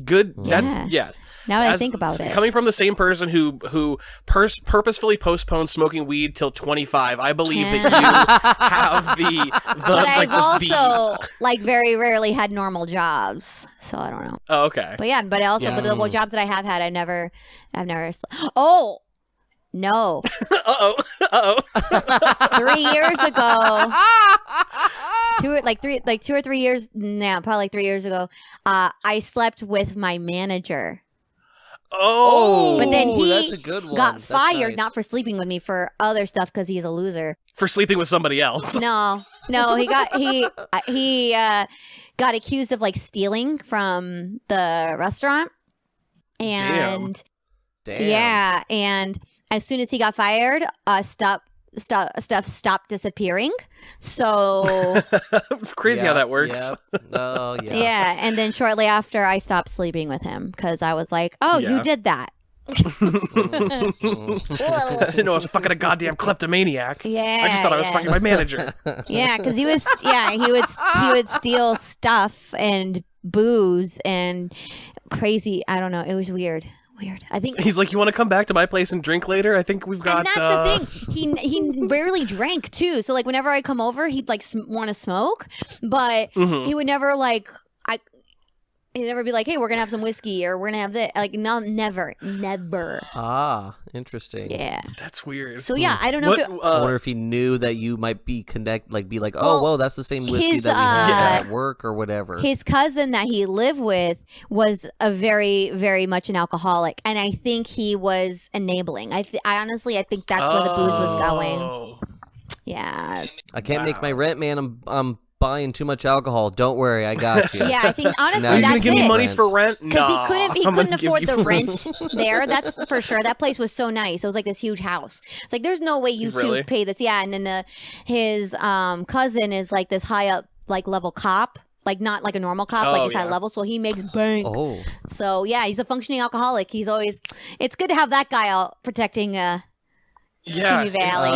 Good. Yeah. That's yeah. Now that I think about it. Coming from the same person who purposefully postponed smoking weed till 25, I believe that you have the But like I've this also like very rarely had normal jobs, so I don't know. Oh, okay. But yeah, but also Yeah. with the jobs that I have had, I've never. Oh no! Uh-oh. 3 years ago, 2 or 3 years now, probably like 3 years ago, I slept with my manager. Oh. But then he that's a good one. got That's fired nice. not for sleeping with me, for other stuff because he's a loser. For sleeping with somebody else. No, he got accused of like stealing from the restaurant, and Damn. yeah, and as soon as he got fired, stuff stopped disappearing. So It's crazy how that works. Yep. Oh yeah. yeah, and then shortly after, I stopped sleeping with him because I was like, "Oh, Yeah. you did that." I didn't know I was fucking a goddamn kleptomaniac. Yeah, I just thought I was yeah. fucking my manager. Yeah, because he would steal stuff and booze and crazy. I don't know. It was weird. I think. He's like, you want to come back to my place and drink later? I think we've got. And that's the thing. He rarely drank too. So like whenever I come over, he'd like want to smoke, but he would never like. He'd never be like, "Hey, we're gonna have some whiskey," or "We're gonna have this." Like, no, never. Ah, interesting. Yeah. That's weird. So yeah, I don't know. I wonder if he knew that you might be like, oh, Well, well, that's the same whiskey his, that we had uh, at work or whatever. His cousin that he lived with was a very, very much an alcoholic, and I think he was enabling. I honestly think that's where the booze was going. Oh. Yeah. I can't make my rent, man. I'm buying too much alcohol. Don't worry, I got you. Yeah, I think honestly Now Are you that's gonna give me it. money for rent? Because Nah, he I'm gonna couldn't give afford you- the rent there. That's for sure. That place was so nice. It was like this huge house. It's like there's no way you Really? two pay this. Yeah, and then his cousin is like this high up like level cop. Like not like a normal cop, like he's high level, so he makes bank. Oh, So yeah, he's a functioning alcoholic. He's always. It's good to have that guy out protecting Simi Valley.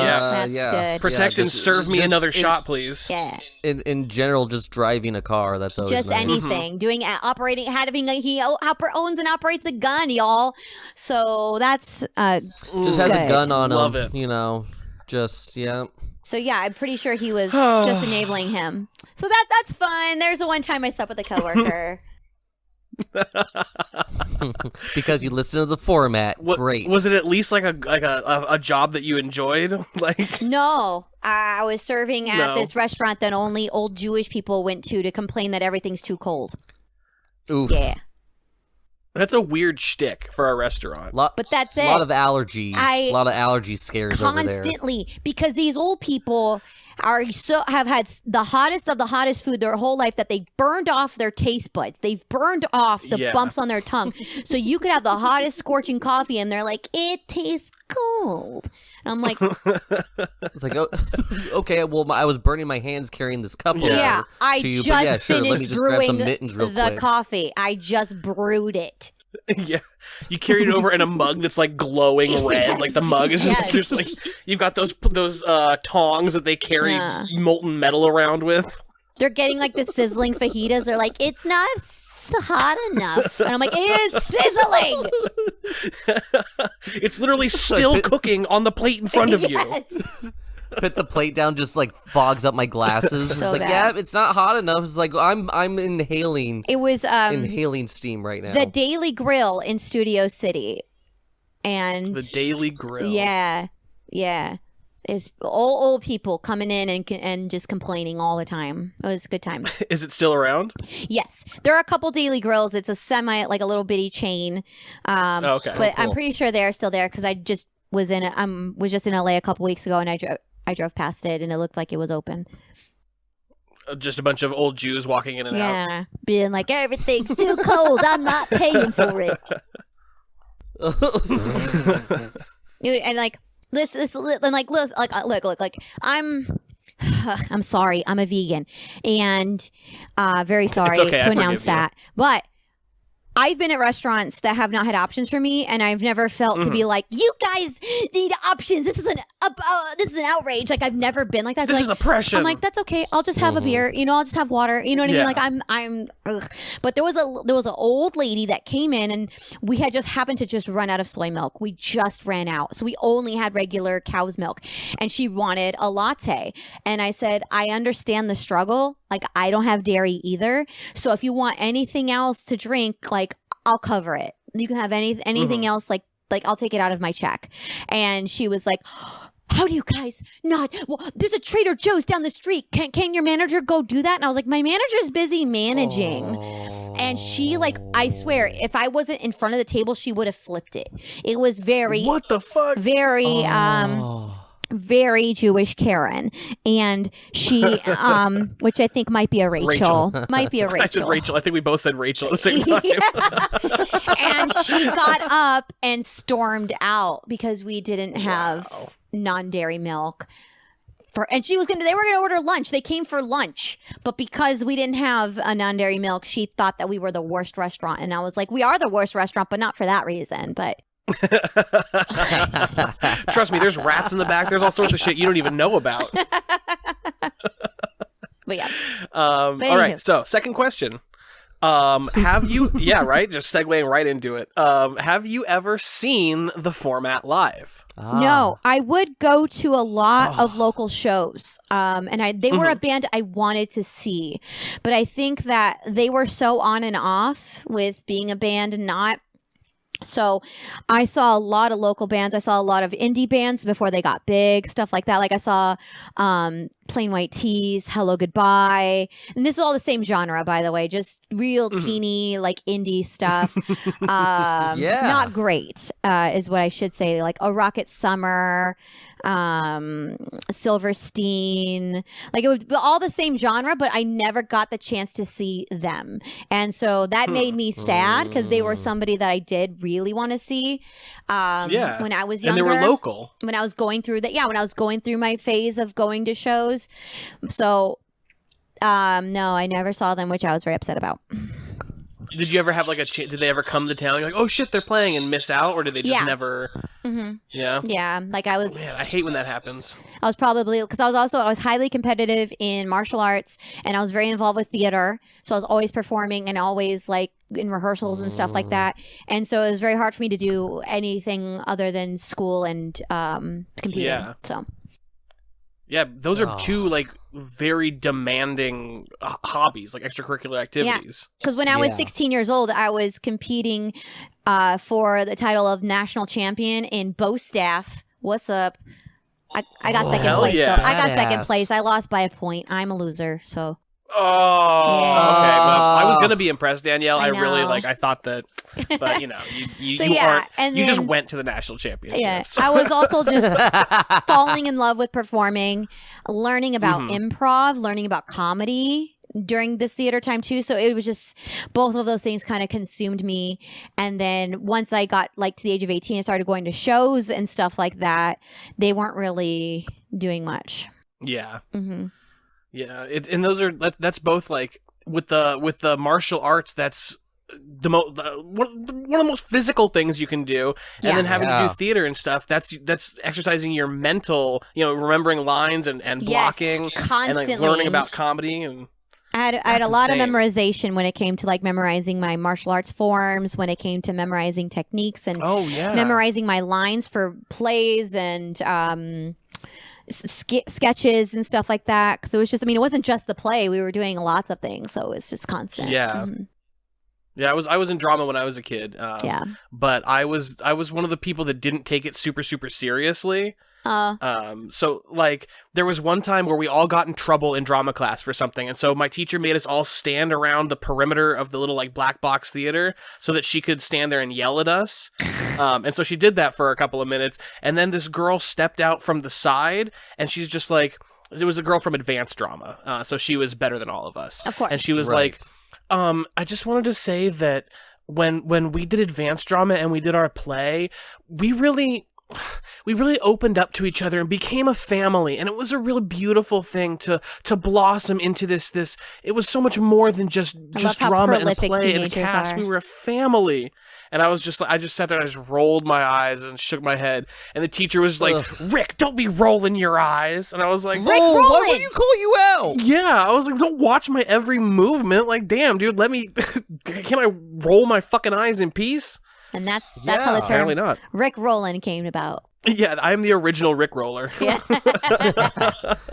That's good. Protect and just- serve me just another in- shot, please. Yeah, in general, just driving a car. That's always just nice. anything. Doing operating, he owns and operates a gun, y'all. So that's Just has good. a gun on him. Love it. You know, just yeah. So yeah, I'm pretty sure he was just enabling him. So that's fun. There's the one time I slept with a coworker. Because you listen to the format. Great. Was it at least like a job that you enjoyed? Like No, I was serving at No. this restaurant that only old Jewish people went to complain that everything's too cold. Oof. Yeah, that's a weird shtick for a restaurant. but that's it. A lot of allergies. I A lot of allergy scares over there. Constantly, because these old people have had the hottest of the hottest food their whole life, that they burned off their taste buds. They've burned off the Yeah. bumps on their tongue. So you could have the hottest scorching coffee and they're like, it tastes cold. And I'm like, It's like, oh, okay, well, I was burning my hands carrying this cup over yeah, I to you, just but yeah, sure, let finished me just grab some brewing mittens real the quick. coffee. I just brewed it. Yeah, you carried it over in a mug that's like glowing red. Like the mug is Yes. just like you've got those tongs that they carry Yeah. molten metal around with. They're getting like the sizzling fajitas. They're like, it's not hot enough. And I'm like, it is sizzling. It's literally still cooking on the plate in front of you. Yes. Put the plate down, just like fogs up my glasses. So it's like, bad. yeah, it's not hot enough. It's like I'm inhaling It was inhaling steam right now. the Daily Grill in Studio City. And The Daily Grill. yeah. There's old people coming in and just complaining all the time. It was a good time. Is it still around? Yes, there are a couple Daily Grills. It's a like a little bitty chain. Okay, but cool. I'm pretty sure they're still there because I just was just in LA a couple weeks ago, and I drove past it, and it looked like it was open. Just a bunch of old Jews walking in and out. Yeah, being like, everything's too cold. I'm not paying for it. Dude, and like. Look, I'm sorry, I'm a vegan, and very sorry okay, to I announce forgive you. that. But I've been at restaurants that have not had options for me, and I've never felt to be like, you guys need options. This is an outrage. Like, I've never been like that. This is oppression. I'm like, that's okay. I'll just have a beer. I'll just have water. You know what I mean? Like, I'm. Ugh. But there was an old lady that came in, and we had just happened to just run out of soy milk. We just ran out, so we only had regular cow's milk, and she wanted a latte. And I said, I understand the struggle. Like, I don't have dairy either. So if you want anything else to drink, like, I'll cover it. You can have anything else, like I'll take it out of my check. And she was like, how do you guys not? Well, there's a Trader Joe's down the street. Can your manager go do that? And I was like, my manager's busy managing. And she, like, I swear, if I wasn't in front of the table, she would have flipped it. It was very, what the fuck? Very, very Jewish Karen, and she, which I think might be a Rachel. Might be a Rachel. I said Rachel. I think we both said Rachel at the same time. And she got up and stormed out because we didn't have non-dairy milk. And they were gonna order lunch. They came for lunch, but because we didn't have a non-dairy milk, she thought that we were the worst restaurant. And I was like, we are the worst restaurant, but not for that reason. But. Trust me, there's rats in the back. There's all sorts of shit you don't even know about. But yeah. All right. So, second question. Have you? Yeah, right. Just segueing right into it. Have you ever seen the Format live? No, I would go to a lot of local shows, and they were a band I wanted to see, but I think that they were so on and off with being a band and not. So I saw a lot of local bands. I saw a lot of indie bands before they got big, stuff like that. Like I saw Plain White Tees, Hello Goodbye. And this is all the same genre, by the way, just real teeny, like indie stuff. Not great, is what I should say. Like A Rocket Summer, Silverstein, like it was all the same genre, but I never got the chance to see them. And so that made me sad because they were somebody that I did really want to see when I was younger. And they were local. When I was going through when I was going through my phase of going to shows. So no, I never saw them, which I was very upset about. Did you ever have like did they ever come to town? You're like, oh shit, they're playing, and miss out, or did they just never? Yeah. Yeah, like I was. Man, I hate when that happens. I was probably because I was highly competitive in martial arts, and I was very involved with theater. So I was always performing and always like in rehearsals and stuff like that. And so it was very hard for me to do anything other than school and competing. Yeah. So. Yeah, those are two like very demanding hobbies, like extracurricular activities. Because when I was 16 years old, I was competing for the title of national champion in bow staff. What's up? I got second place though. I got second place. I lost by a point. I'm a loser, so. Oh, okay. Well, I was gonna be impressed, Danielle. I really I thought that, but you just went to the national championship. Yeah, so. I was also just falling in love with performing, learning about improv, learning about comedy during this theater time too. So it was just both of those things kind of consumed me. And then once I got like to the age of 18, I started going to shows and stuff like that. They weren't really doing much. Yeah. Yeah, and that's both like with the martial arts. That's one of the most physical things you can do, and then having to do theater and stuff. That's exercising your mental, remembering lines and blocking, constantly, and like learning about comedy. And I had a lot of memorization when it came to like memorizing my martial arts forms, when it came to memorizing techniques and memorizing my lines for plays and sketches and stuff like that, because it was just it wasn't just the play, we were doing lots of things, so it's just constant. I was in drama when I was a kid, but I was one of the people that didn't take it super seriously, So like there was one time where we all got in trouble in drama class for something, and so my teacher made us all stand around the perimeter of the little like black box theater so that she could stand there and yell at us. And so she did that for a couple of minutes, and then this girl stepped out from the side, and she's just like, it was a girl from advanced drama, so she was better than all of us. Of course. And she was Right. like, I just wanted to say that when we did advanced drama and we did our play, we really opened up to each other and became a family, and it was a really beautiful thing to blossom into this. It was so much more than just love how drama and a prolific play and a teenagers cast. are. We were a family. And I just sat there and I just rolled my eyes and shook my head. And the teacher was like, Ugh. Rick, don't be rolling your eyes. And I was like, Rick, Oh, roll why it! would you call you out? yeah. I was like, don't watch my every movement. Like, damn, dude, let me, can I roll my fucking eyes in peace? And that's how Yeah. the Apparently term not. Rick Rollin came about. Yeah, I am the original Rick roller. Yeah.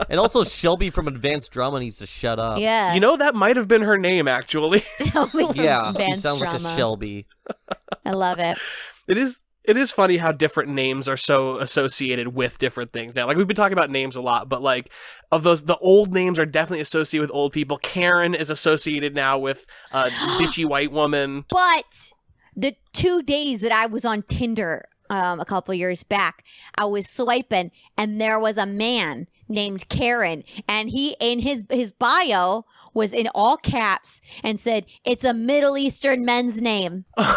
And also, Shelby from Advanced Drama needs to shut up. Yeah. You know, that might have been her name, actually. Yeah, she Advanced sounds like a drama. Shelby. I love it. It is funny how different names are so associated with different things now. Like, we've been talking about names a lot, but like of those, the old names are definitely associated with old people. Karen is associated now with bitchy white woman. But the 2 days that I was on Tinder a couple years back, I was swiping, and there was a man named Karen, and he in his bio was in all caps and said, "It's a Middle Eastern men's name." And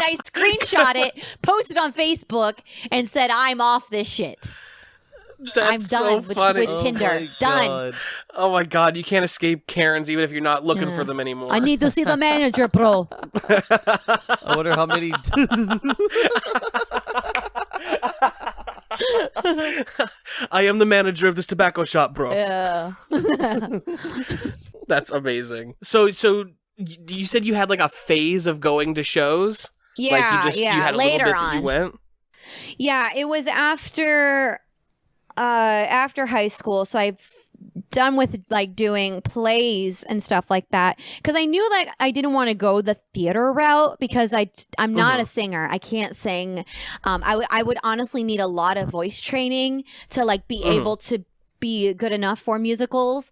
I screenshot it, posted on Facebook, and said, "I'm off this shit. That's I'm done so with funny. Tinder. my Done. God. Oh my god, you can't escape Karens even if you're not looking for them anymore. I need to see the manager, bro." I wonder how many. I am the manager of this tobacco shop, bro. Yeah. That's amazing. So you said you had like a phase of going to shows? Yeah, like you had a later little bit that on. you went? Yeah, it was after high school, so I've done with like doing plays and stuff like that, because I knew like I didn't want to go the theater route, because I'm not a singer. I can't sing. I would honestly need a lot of voice training to like be able to be good enough for musicals.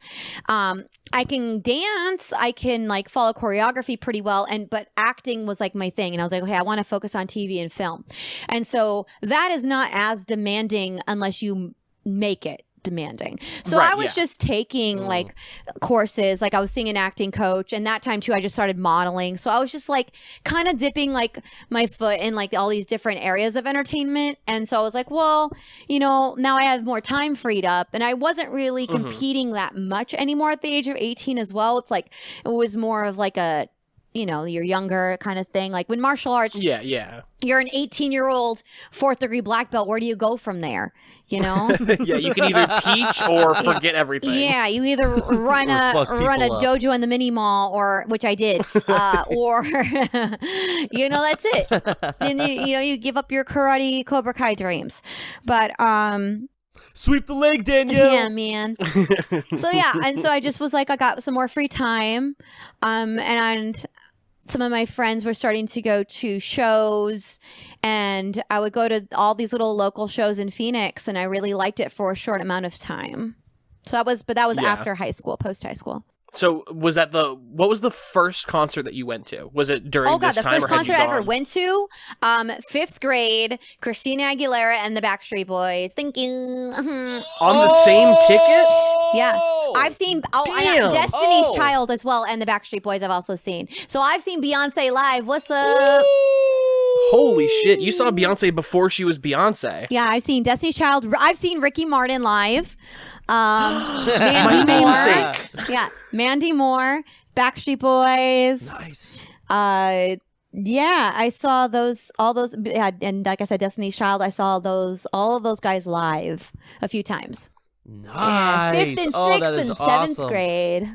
I can dance, I can like follow choreography pretty well, but acting was like my thing, and I was like, okay, I want to focus on TV and film. And so that is not as demanding unless you make it demanding. So Right, I was just taking like courses, like I was seeing an acting coach, and that time too I just started modeling. So I was just like kind of dipping like my foot in like all these different areas of entertainment. And so I was like, well, you know, now I have more time freed up, and I wasn't really competing that much anymore at the age of 18 as well. It's like it was more of like a, you know, you're younger kind of thing. Like when martial arts, Yeah. you're an 18-year-old 4th degree black belt. Where do you go from there? You know? Yeah, you can either teach or forget everything. Yeah, you either run Or fuck a people up. dojo in the mini mall, or which I did, or you know, that's it. Then you know, you give up your karate Cobra Kai dreams. But Sweep the leg, Danielle. yeah, man. So yeah, and so I just was like, I got some more free time, and some of my friends were starting to go to shows, and I would go to all these little local shows in Phoenix, and I really liked it for a short amount of time. So that was Yeah. after high school, post high school. So what was the first concert that you went to? Was it during Oh god, this the time first or had concert you I ever gone? went to, 5th grade, Christina Aguilera and the Backstreet Boys. Thank you. On the same ticket? Yeah. I've seen Damn. Destiny's Oh. Child as well, and the Backstreet Boys I've also seen. So I've seen Beyonce live. What's up? Holy shit, you saw Beyonce before she was Beyonce. Yeah, I've seen Destiny's Child. I've seen Ricky Martin live. My Mandy Moore. namesake. Yeah, Mandy Moore, Backstreet Boys. Nice. Yeah, I saw all those, yeah, and like I said, Destiny's Child. I saw all of those guys live a few times. Nice. Yeah, 5th and 6th that is and 7th awesome. grade.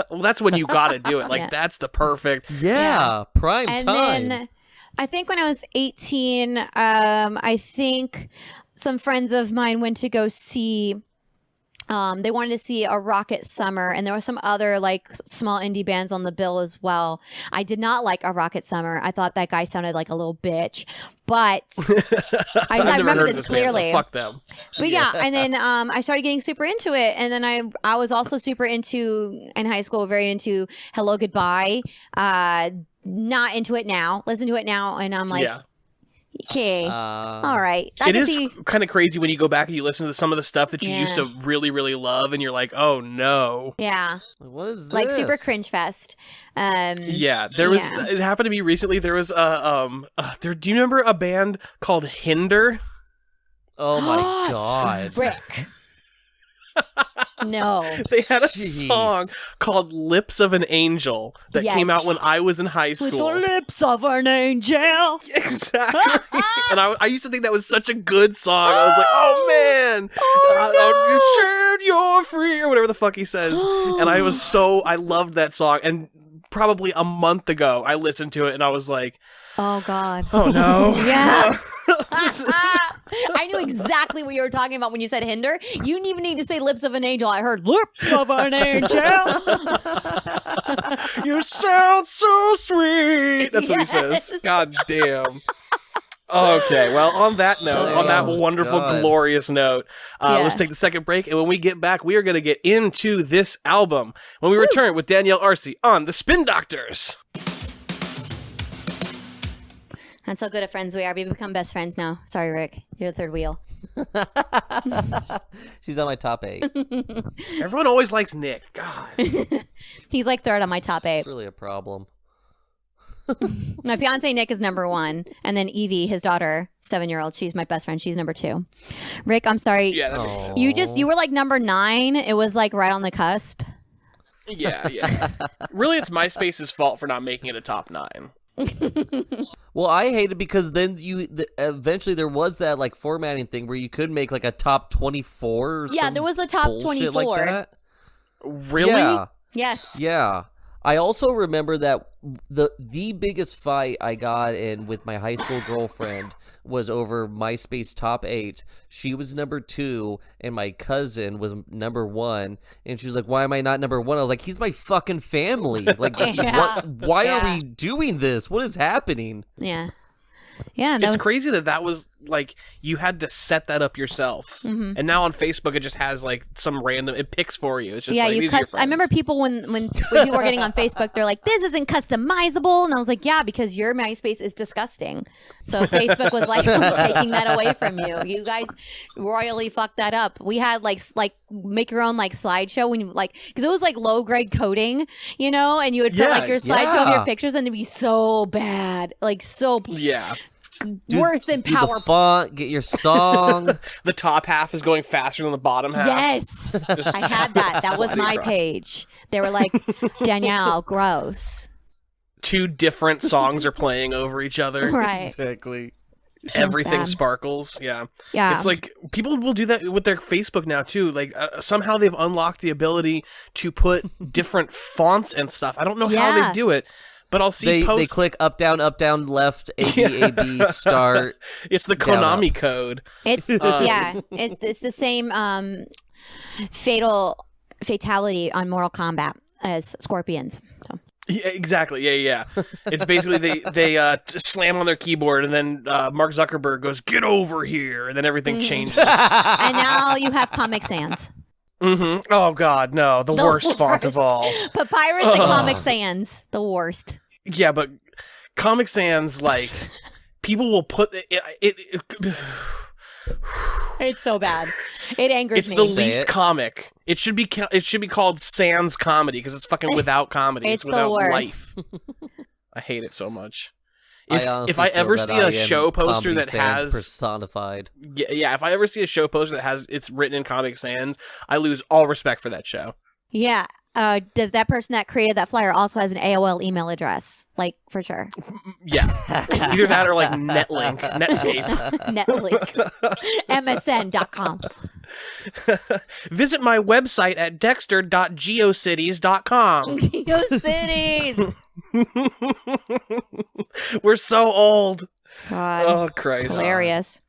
Well, that's when you gotta do it. Like, Yeah. that's the perfect. Yeah, prime And time. then I think when I was 18, I think some friends of mine went to go see They wanted to see a Rocket Summer, and there were some other like small indie bands on the bill as well. I did not like a Rocket Summer. I thought that guy sounded like a little bitch, but I remember this clearly. Band, so fuck them. But yeah, and then I started getting super into it, and then I was also super into in high school, very into Hello Goodbye. Not into it now. Listen to it now, and I'm like. Yeah. Okay. All right. It is kind of crazy when you go back and you listen to some of the stuff that you used to really, really love, and you're like, oh no. Yeah. What is this? Like super cringe fest. Yeah. There was. It happened to me recently. There was do you remember a band called Hinder? Oh my god. Rick. No. They had a song called Lips of an Angel that came out when I was in high school. With the lips of an angel. Exactly. And I used to think that was such a good song. I was like, oh man. You said you're free or whatever the fuck he says. And I loved that song. And probably a month ago, I listened to it and I was like, oh god. Oh no. Yeah. I knew exactly what you were talking about when you said Hinder. You didn't even need to say Lips of an Angel. I heard Lips of an Angel. You sound so sweet. That's what he says. God damn. Okay, well, on that note, on that wonderful, glorious note, let's take the second break. And when we get back, we are going to get into this album when we return with Danielle Arce on The Spin Doctors. That's how good of friends we are. We become best friends now. Sorry, Rick. You're the third wheel. She's on my top 8. Everyone always likes Nick. God. He's like third on my top 8. It's really a problem. My fiance Nick is number 1. And then Evie, his daughter, 7-year-old, she's my best friend. She's number 2. Rick, I'm sorry. Yeah, that makes sense. You were like number 9. It was like right on the cusp. Yeah. Really, it's MySpace's fault for not making it a top 9. Well, I hate it because then eventually there was that like formatting thing where you could make like a top 24 or there was a top 24 like that. Really? Yeah. Yes. Yeah. I also remember that the biggest fight I got in with my high school girlfriend was over MySpace top 8. She was number 2, and my cousin was number 1. And she was like, "Why am I not number 1?" I was like, "He's my fucking family. Like, why are we doing this? What is happening?" Yeah. Yeah, it's crazy that was like you had to set that up yourself, and now on Facebook it just has like some random. It picks for you. It's just I remember people when people were getting on Facebook, they're like, "This isn't customizable," and I was like, "Yeah, because your MySpace is disgusting." So Facebook was like taking that away from you. You guys royally fucked that up. We had like make your own like slideshow when you like because it was like low grade coding, and you would put like your slideshow of your pictures, and it'd be so bad, like so worse than PowerPoint. Do the font, get your song. The top half is going faster than the bottom half. Yes, I had that. That was my page. They were like, Danielle, gross. 2 different songs are playing over each other. Right. Exactly. Everything sparkles. Yeah. It's like people will do that with their Facebook now too. Like somehow they've unlocked the ability to put different fonts and stuff. I don't know how they do it. But I'll see posts. They click up, down, left, A, B, start. It's the Konami code. It's it's the same fatality on Mortal Kombat as Scorpions. So. Yeah, exactly. Yeah. It's basically they slam on their keyboard and then Mark Zuckerberg goes, "Get over here," and then everything changes. And now you have Comic Sans. Mm-hmm. Oh God, no! The worst font of all. Papyrus and Comic Sans, the worst. Yeah, but Comic Sans, like people will put it it's so bad. It angers me. It's the least comic. It should be called Sans Comedy because it's fucking without comedy. It's without the worst. Life. I hate it so much. If I ever see a show poster that has personified, if I ever see a show poster that has it's written in Comic Sans, I lose all respect for that show. Yeah. That person that created that flyer also has an AOL email address, like for sure. Yeah, either that or like Netlink, Netlink, MSN.com. Visit my website at dexter.geocities.com. GeoCities. We're so old. God. Oh Christ. It's hilarious.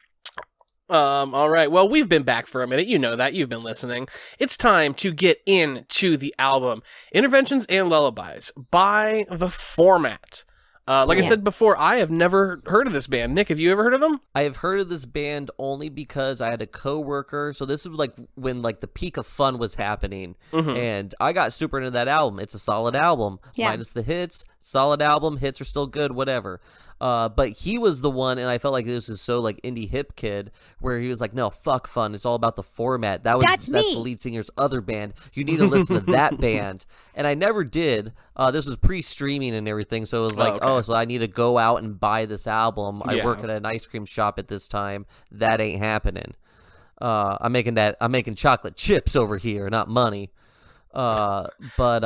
All right. Well, we've been back for a minute. You know that. You've been listening. It's time to get into the album, Interventions and Lullabies by The Format. Like I said before, I have never heard of this band. Nick, have you ever heard of them? I have heard of this band only because I had a coworker. So this was like when like the peak of fun was happening, and I got super into that album. It's a solid album, minus the hits. Solid album, hits are still good, whatever. But he was the one, and I felt like this was so like indie hip kid, where he was like, "No, fuck fun. It's all about the format." That's the lead singer's other band. You need to listen to that band, and I never did. This was pre-streaming and everything, so it was like, so I need to go out and buy this album. I work at an ice cream shop at this time. That ain't happening. I'm making chocolate chips over here, not money. But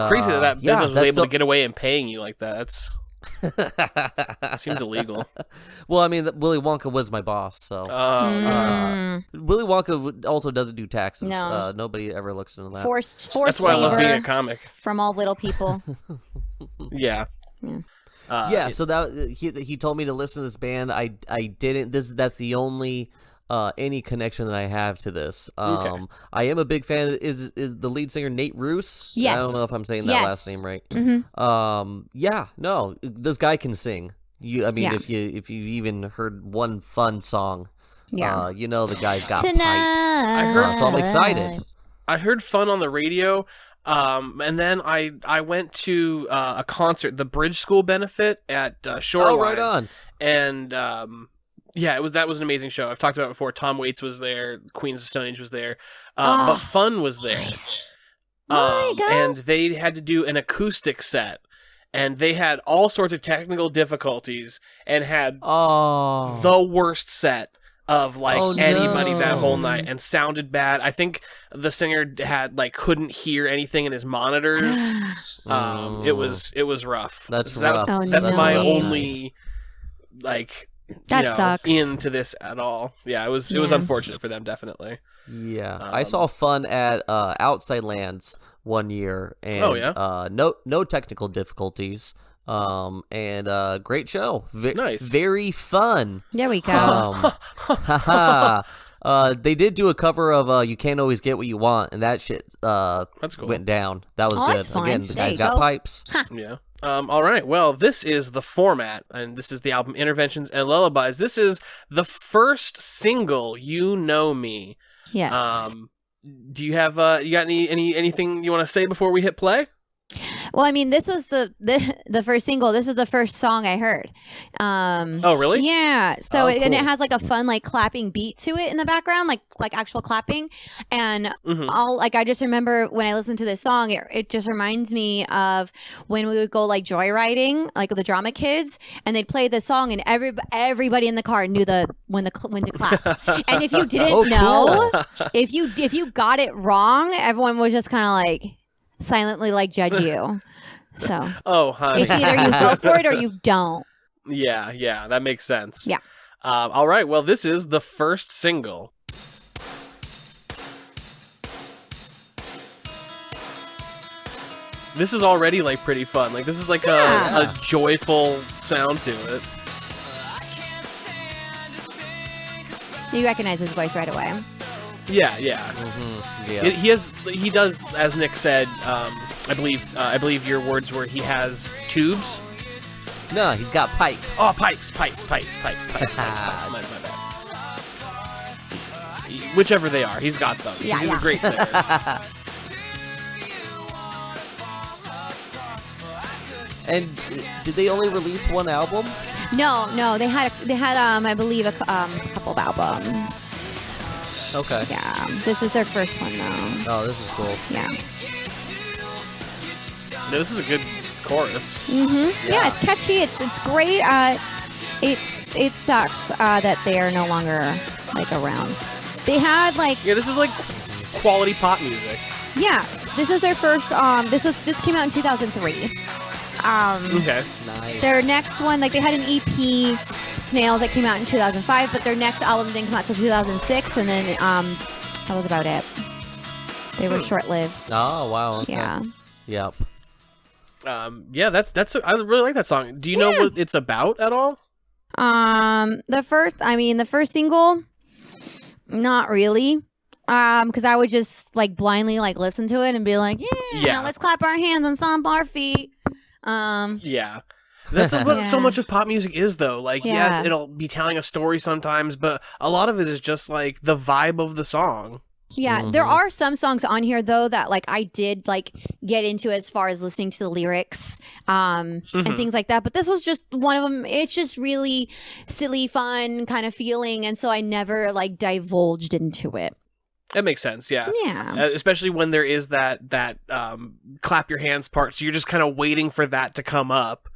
crazy that business was able to get away and paying you like that. That seems illegal. Well, I mean, Willy Wonka was my boss, so Willy Wonka also doesn't do taxes. No. Nobody ever looks into that. Forced That's why I love being a comic. From all little people. Yeah. So that he told me to listen to this band. I didn't. That's the only any connection that I have to this. I am a big fan. Is the lead singer Nate Ruess? Yes. I don't know if I'm saying that last name right. No, this guy can sing. If you even heard one fun song, you know the guy's got pipes. I heard, so I'm excited. I heard fun on the radio. And then I went to a concert, the Bridge School benefit at Shoreline. Oh, right on. And that was an amazing show. I've talked about it before. Tom Waits was there. Queens of Stone Age was there. But Fun was there. Nice. And they had to do an acoustic set. And they had all sorts of technical difficulties and had the worst set of anybody that whole night, and sounded bad. I think the singer had couldn't hear anything in his monitors. It was rough. That's rough. That's my only sucks. into this at all. Yeah, it was unfortunate for them, definitely. Yeah, I saw Fun at Outside Lands one year, and no technical difficulties. And great show. Nice. Very fun. There we go. They did do a cover of You Can't Always Get What You Want, and that shit that's cool. went down. That was that's good. fun. Again, the There guy's you got go. pipes. Yeah. All right. Well, this is The Format, and this is the album Interventions and Lullabies. This is the first single, You Know Me. Yes. Do you have you got anything you want to say before we hit play? Well, I mean, this was the first single. This is the first song I heard. Oh, really? Yeah. So and it cool. has a fun clapping beat to it in the background, like actual clapping. And I just remember when I listened to this song, it just reminds me of when we would go joyriding, the Drama Kids, and they'd play the song, and everybody in the car knew when to clap. And if you didn't know, if you got it wrong, everyone was just kind of silently judge you. So honey. it's either you go for it or you don't. Yeah, that makes sense. Yeah. All right, well, this is the first single. This is already pretty fun. This is a joyful sound to it. You recognize his voice right away. Yeah. Yeah. He does, as Nick said. I believe your words were he has tubes. No, he's got pipes. Oh, pipes. My bad. Whichever they are, he's got them. Yeah, he's a great singer. And did they only release one album? No, they had I believe a couple of albums. Okay. Yeah, this is their first one though. Oh, this is cool. Yeah. No, this is a good chorus. Yeah, it's catchy. It's great. It sucks that they are no longer around. They had this is quality pop music. Yeah, this is their first. This came out in 2003. Okay. Nice. Their next one, they had an EP, Snails, that came out in 2005, but their next album didn't come out until 2006, and then that was about it. They were short-lived. Oh wow. Okay. Yeah. Yep. That's I really like that song. Do you know what it's about at all? The first single, Not really. Because I would just like blindly like listen to it and be like, yeah, let's clap our hands and stomp our feet. Yeah. That's what so much of pop music is, though. Like, it'll be telling a story sometimes, but a lot of it is just like the vibe of the song. Yeah, there are some songs on here though that like I did like get into as far as listening to the lyrics and things like that. But this was just one of them. It's just really silly, fun kind of feeling, and so I never like divulged into it. That makes sense, yeah. Yeah. Especially when there is that clap your hands part, so you're just kind of waiting for that to come up.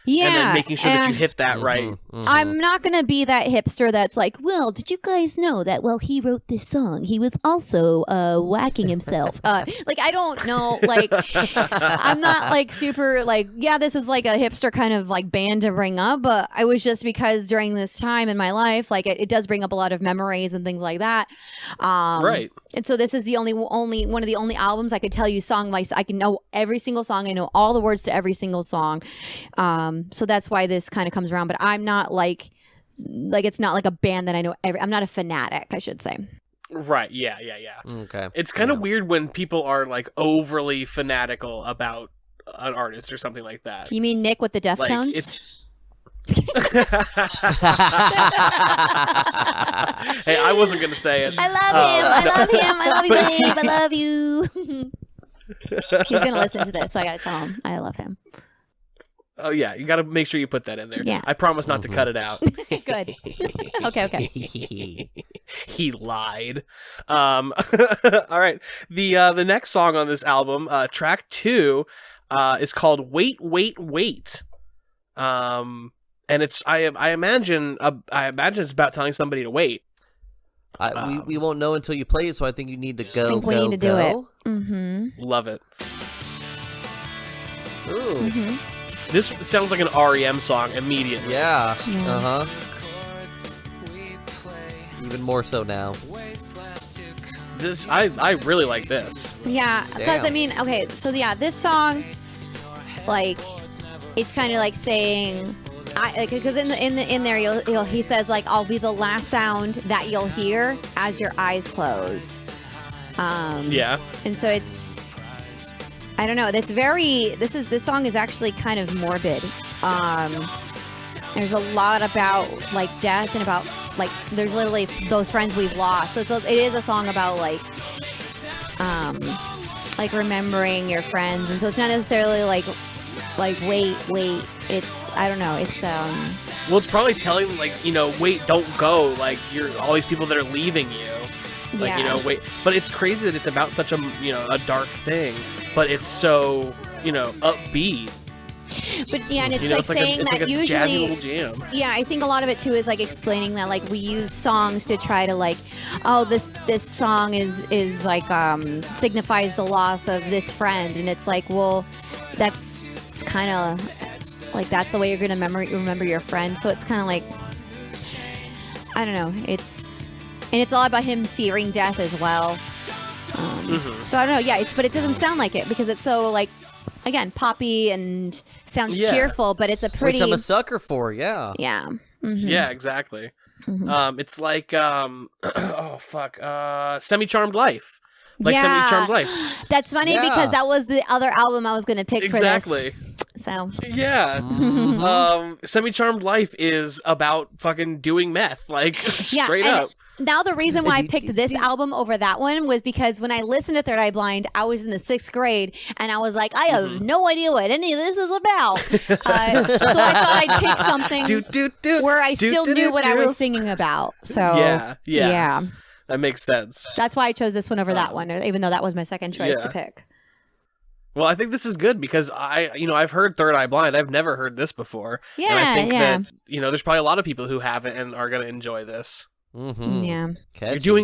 Yeah. And then making sure that you hit that right. I'm not going to be that hipster that's like, well, did you guys know that while he wrote this song, he was also whacking himself? Like, I don't know. Like, I'm not like super like, yeah, this is like a hipster kind of like band to bring up. But I was just because during this time in my life, like it does bring up a lot of memories and things like that. Right. And so this is the only one of the only albums I could tell you song by. I can know every single song. I know all the words to every single song. So that's why this kind of comes around. But I'm not like it's not like a band that I know I'm not a fanatic, I should say. Right. Yeah. Okay. It's kind of weird when people are like overly fanatical about an artist or something like that. You mean Nick with the Deftones? Like, it's... Hey, I wasn't gonna say it. I love him. I love you, babe. I love you. He's gonna listen to this, so I gotta tell him I love him. Oh yeah, you gotta make sure you put that in there. Yeah. I promise not to cut it out. Good. Okay. He lied. All right. The next song on this album, track 2, is called "Wait, Wait, Wait." And it's I imagine it's about telling somebody to wait. We won't know until you play it, so I think you need to go. I think we need to do it. Mm-hmm. Love it. Ooh. Mm-hmm. This sounds like an REM song immediately. Yeah. Even more so now. This I really like this. Yeah, because I mean, okay, so yeah, this song, like, it's kind of like saying, because in there he says like, I'll be the last sound that you'll hear as your eyes close. Yeah. And so it's, I don't know. This song is actually kind of morbid. There's a lot about like death and about like there's literally those friends we've lost. So it is a song about like remembering your friends, and so it's not necessarily like wait. It's I don't know. It's well, it's probably telling like wait, don't go. Like you're all these people that are leaving you. Like wait. But it's crazy that it's about such a a dark thing. But it's so, upbeat. But yeah, and it's like saying that like usually, jazzy little jam. Yeah, I think a lot of it too is like explaining that like we use songs to try to like, oh, this song is like signifies the loss of this friend, and it's like, well, it's kind of like that's the way you're gonna remember your friend. So it's kind of like, I don't know, it's all about him fearing death as well. So I don't know, yeah, but it doesn't sound like it because it's so like, again, poppy and sounds cheerful, but it's a pretty. Which I'm a sucker for, yeah. Yeah. Mm-hmm. Yeah, exactly. Mm-hmm. It's like, Semi-Charmed Life. Like Semi-Charmed Life. That's funny because that was the other album I was going to pick for this. Exactly. So. Yeah. Semi-Charmed Life is about fucking doing meth, like straight up. Now the reason why I picked this album over that one was because when I listened to Third Eye Blind, I was in the 6th grade and I was like, I have no idea what any of this is about. So I thought I'd pick something where I still knew what I was singing about. So yeah. That makes sense. That's why I chose this one over that one, even though that was my second choice to pick. Well, I think this is good because I've heard Third Eye Blind. I've never heard this before. Yeah, and I think that there's probably a lot of people who haven't and are going to enjoy this. Mm-hmm. Yeah,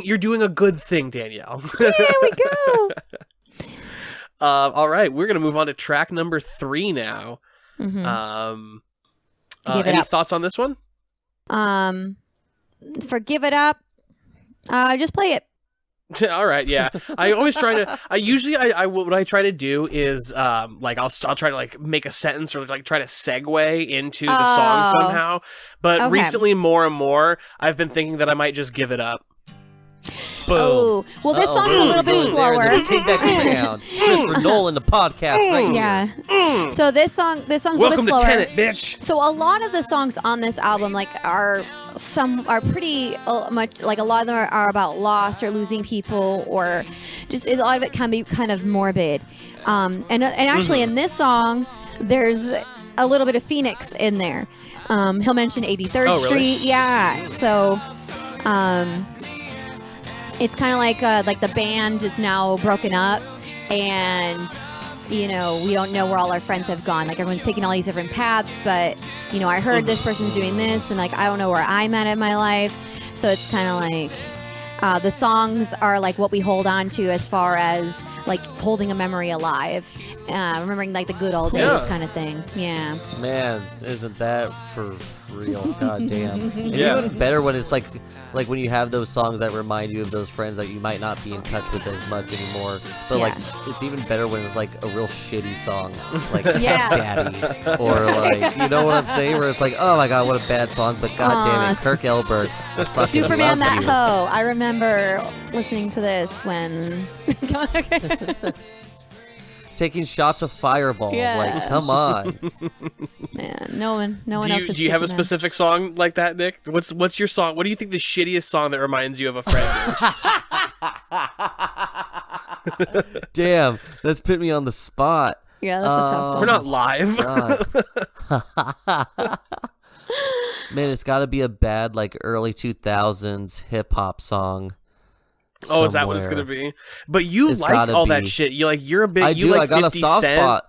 you're doing a good thing, Danielle. There we go. All right, we're gonna move on to track number 3 now. Mm-hmm. Any thoughts on this one? For Give It Up, just play it. All right, yeah. I always try to. What I try to do is I'll try to like make a sentence or like try to segue into the song somehow. But recently, more and more, I've been thinking that I might just give it up. Oh, well, this song's a little bit slower. Came back around. Christopher Nolan, the podcast, right here. Yeah. So this song's a little bit Welcome slower. to Tenet, bitch. So a lot of the songs on this album, like, are pretty much, like, a lot of them are about loss or losing people, or just a lot of it can be kind of morbid. And actually in this song, there's a little bit of Phoenix in there. He'll mention 83rd Oh, really? Street. Yeah. So it's kind of like the band is now broken up, and we don't know where all our friends have gone. Like, everyone's taking all these different paths, but I heard this person's doing this, and like I don't know where I'm at in my life. So it's kind of like the songs are like what we hold on to as far as like holding a memory alive, remembering like the good old days kind of thing. Yeah. Man, isn't that for real? God damn. And Yeah. even better when it's like when you have those songs that remind you of those friends that you might not be in touch with as much anymore. But like, it's even better when it's like a real shitty song, like Daddy, or like, you know what I'm saying? Where it's like, oh my god, what a bad song, but god damn it, Kirk Elberg. fucking Superman love that you. hoe. I remember listening to this when Taking shots of Fireball. Yeah. Like, come on. man, no one else could Do you have a Superman. specific song like that, Nick? What's your song? What do you think the shittiest song that reminds you of a friend is? Damn, that's put me on the spot. Yeah, that's a tough one. We're not live. God. Man, it's got to be a bad, like, early 2000s hip-hop song. Oh, is that what it's somewhere. gonna be? But you It's like gotta all that be. shit. You're a big. I you do. like I got 50 a soft Cent. spot.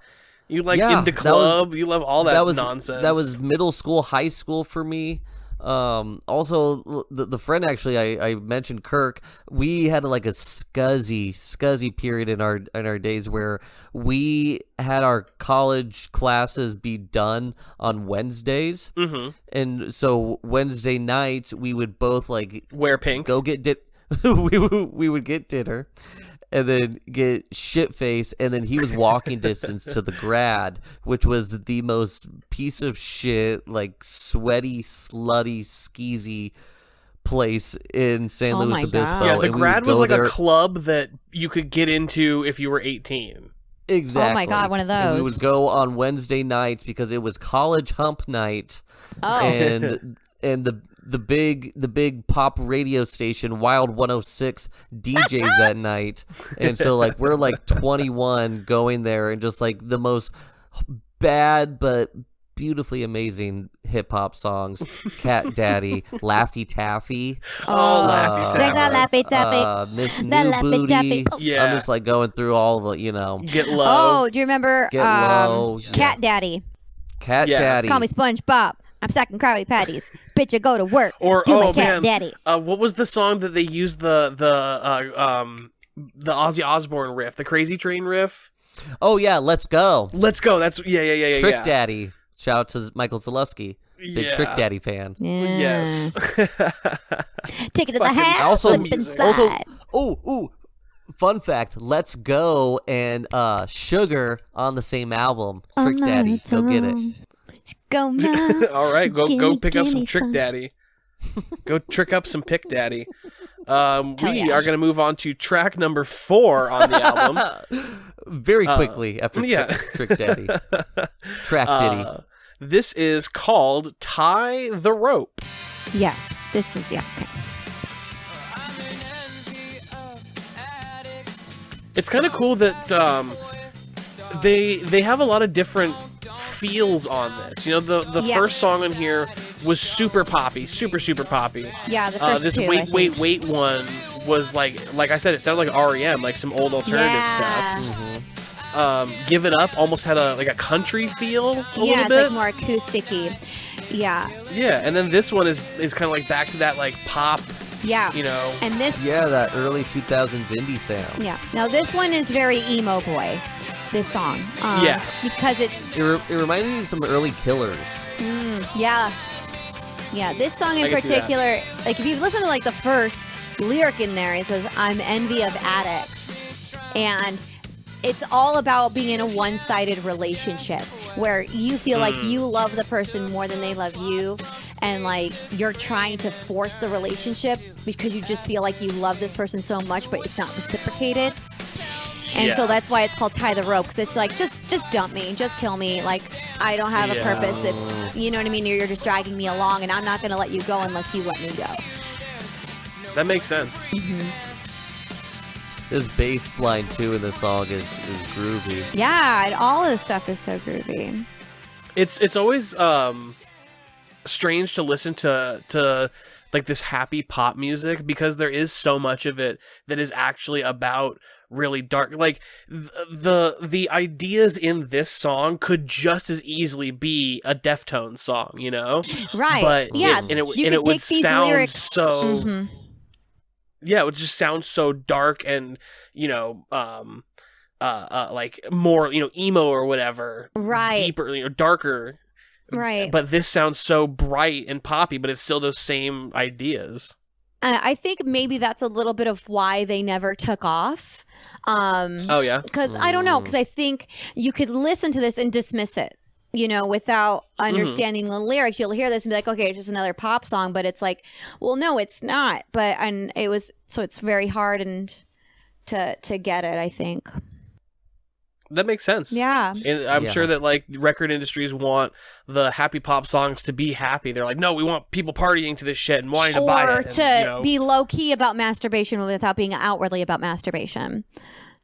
You like Yeah, In the that was- Club. You love all that, That was nonsense. That was middle school, high school for me. Also, the friend actually I mentioned, Kirk. We had like a scuzzy period in our days where we had our college classes be done on Wednesdays, and so Wednesday nights we would both like Wear pink. go get we would get dinner and then get shit faced, and then he was walking distance to the grad, which was the most piece of shit, like sweaty, slutty, skeezy place in San Oh Luis my Obispo. God. Yeah, the and we grad would was go like there- a club that you could get into if you were 18. Exactly. Oh my God, one of And we those. would go on Wednesday nights because it was college hump night, Oh. and the big pop radio station Wild 106 DJs that night, and so like we're like 21 going there, and just like the most bad but beautifully amazing hip hop songs, Cat Daddy, Laffy Taffy, Laffy Bring that Taffy. Laffy Taffy. Miss The New Laffy Booty. Taffy. Oh. Yeah. I'm just like going through all the, Get low. Oh, do you remember Get Low. Cat Daddy? Cat Yeah. Daddy. Call me SpongeBob. I'm stacking Krabby Patties. Bitch, I go to work. Or do my oh Cat man, Daddy. what was the song that they used the Ozzy Osbourne riff, the Crazy Train riff? Oh yeah, let's go. Let's go. That's yeah. Trick Daddy. Shout out to Michael Zaleski. Big Yeah. Trick Daddy fan. Yeah. Yes. Take it to the Fucking house. Also, Slip inside. oh, fun fact. Let's Go and Sugar on the same album. Trick Daddy. Go get it. Go now. All right, go Gimme, pick up some gimme Trick some. Daddy. Go trick up some Pick Daddy. We yeah. are going to move on to track number 4 on the album. Very quickly after yeah. Trick Daddy. Track Diddy. This is called Tie the Rope. Yes, this is okay. It's kind of cool that they have a lot of different feels on this. You know, the Yeah. first song on here was super poppy, super poppy. Yeah, the first This two. wait one was like I said, it sounded like REM, like some old alternative Yeah. stuff. Give It Up almost had a country feel a Yeah, little it's bit. like more acoustic-y. Yeah, Yeah, and then this one is kind of like back to that like pop, yeah. you know. And this, Yeah, that early 2000s indie sound. yeah. Now this one is very emo boy. This song, Yeah. because it's It reminded me of some early Killers. yeah. This song in I can see that. particular, like if you listen to like the first lyric in there, it says, "I'm envy of addicts," and it's all about being in a one-sided relationship where you feel like you love the person more than they love you, and like you're trying to force the relationship because you just feel like you love this person so much, but it's not reciprocated. And so that's why it's called Tie the Rope, because it's like, just dump me, just kill me. Like, I don't have a purpose. If you know what I mean, you're just dragging me along, and I'm not going to let you go unless you let me go. That makes sense. This bass line too in the song is groovy. Yeah, and all of this stuff is so groovy. It's always strange to listen to like this happy pop music, because there is so much of it that is actually about really dark. Like the ideas in this song could just as easily be a Deftones song, you know? Right. But yeah, and it would sound lyrics. So yeah, it would just sound so dark and, you know, like more, you know, emo or whatever. Right. Deeper, you know, darker. Right. But this sounds so bright and poppy, but it's still those same ideas. And I think maybe that's a little bit of why they never took off. Oh, yeah? Because I don't know, because I think you could listen to this and dismiss it, you know, without understanding the lyrics. You'll hear this and be like, okay, it's just another pop song, but it's like, well, no, it's not. And it was, so it's very hard to get it, I think. That makes sense. Yeah. And I'm sure that like record industries want the happy pop songs to be happy. They're like, no, we want people partying to this shit and wanting to buy it. Or and, to you know, be low key about masturbation without being outwardly about masturbation.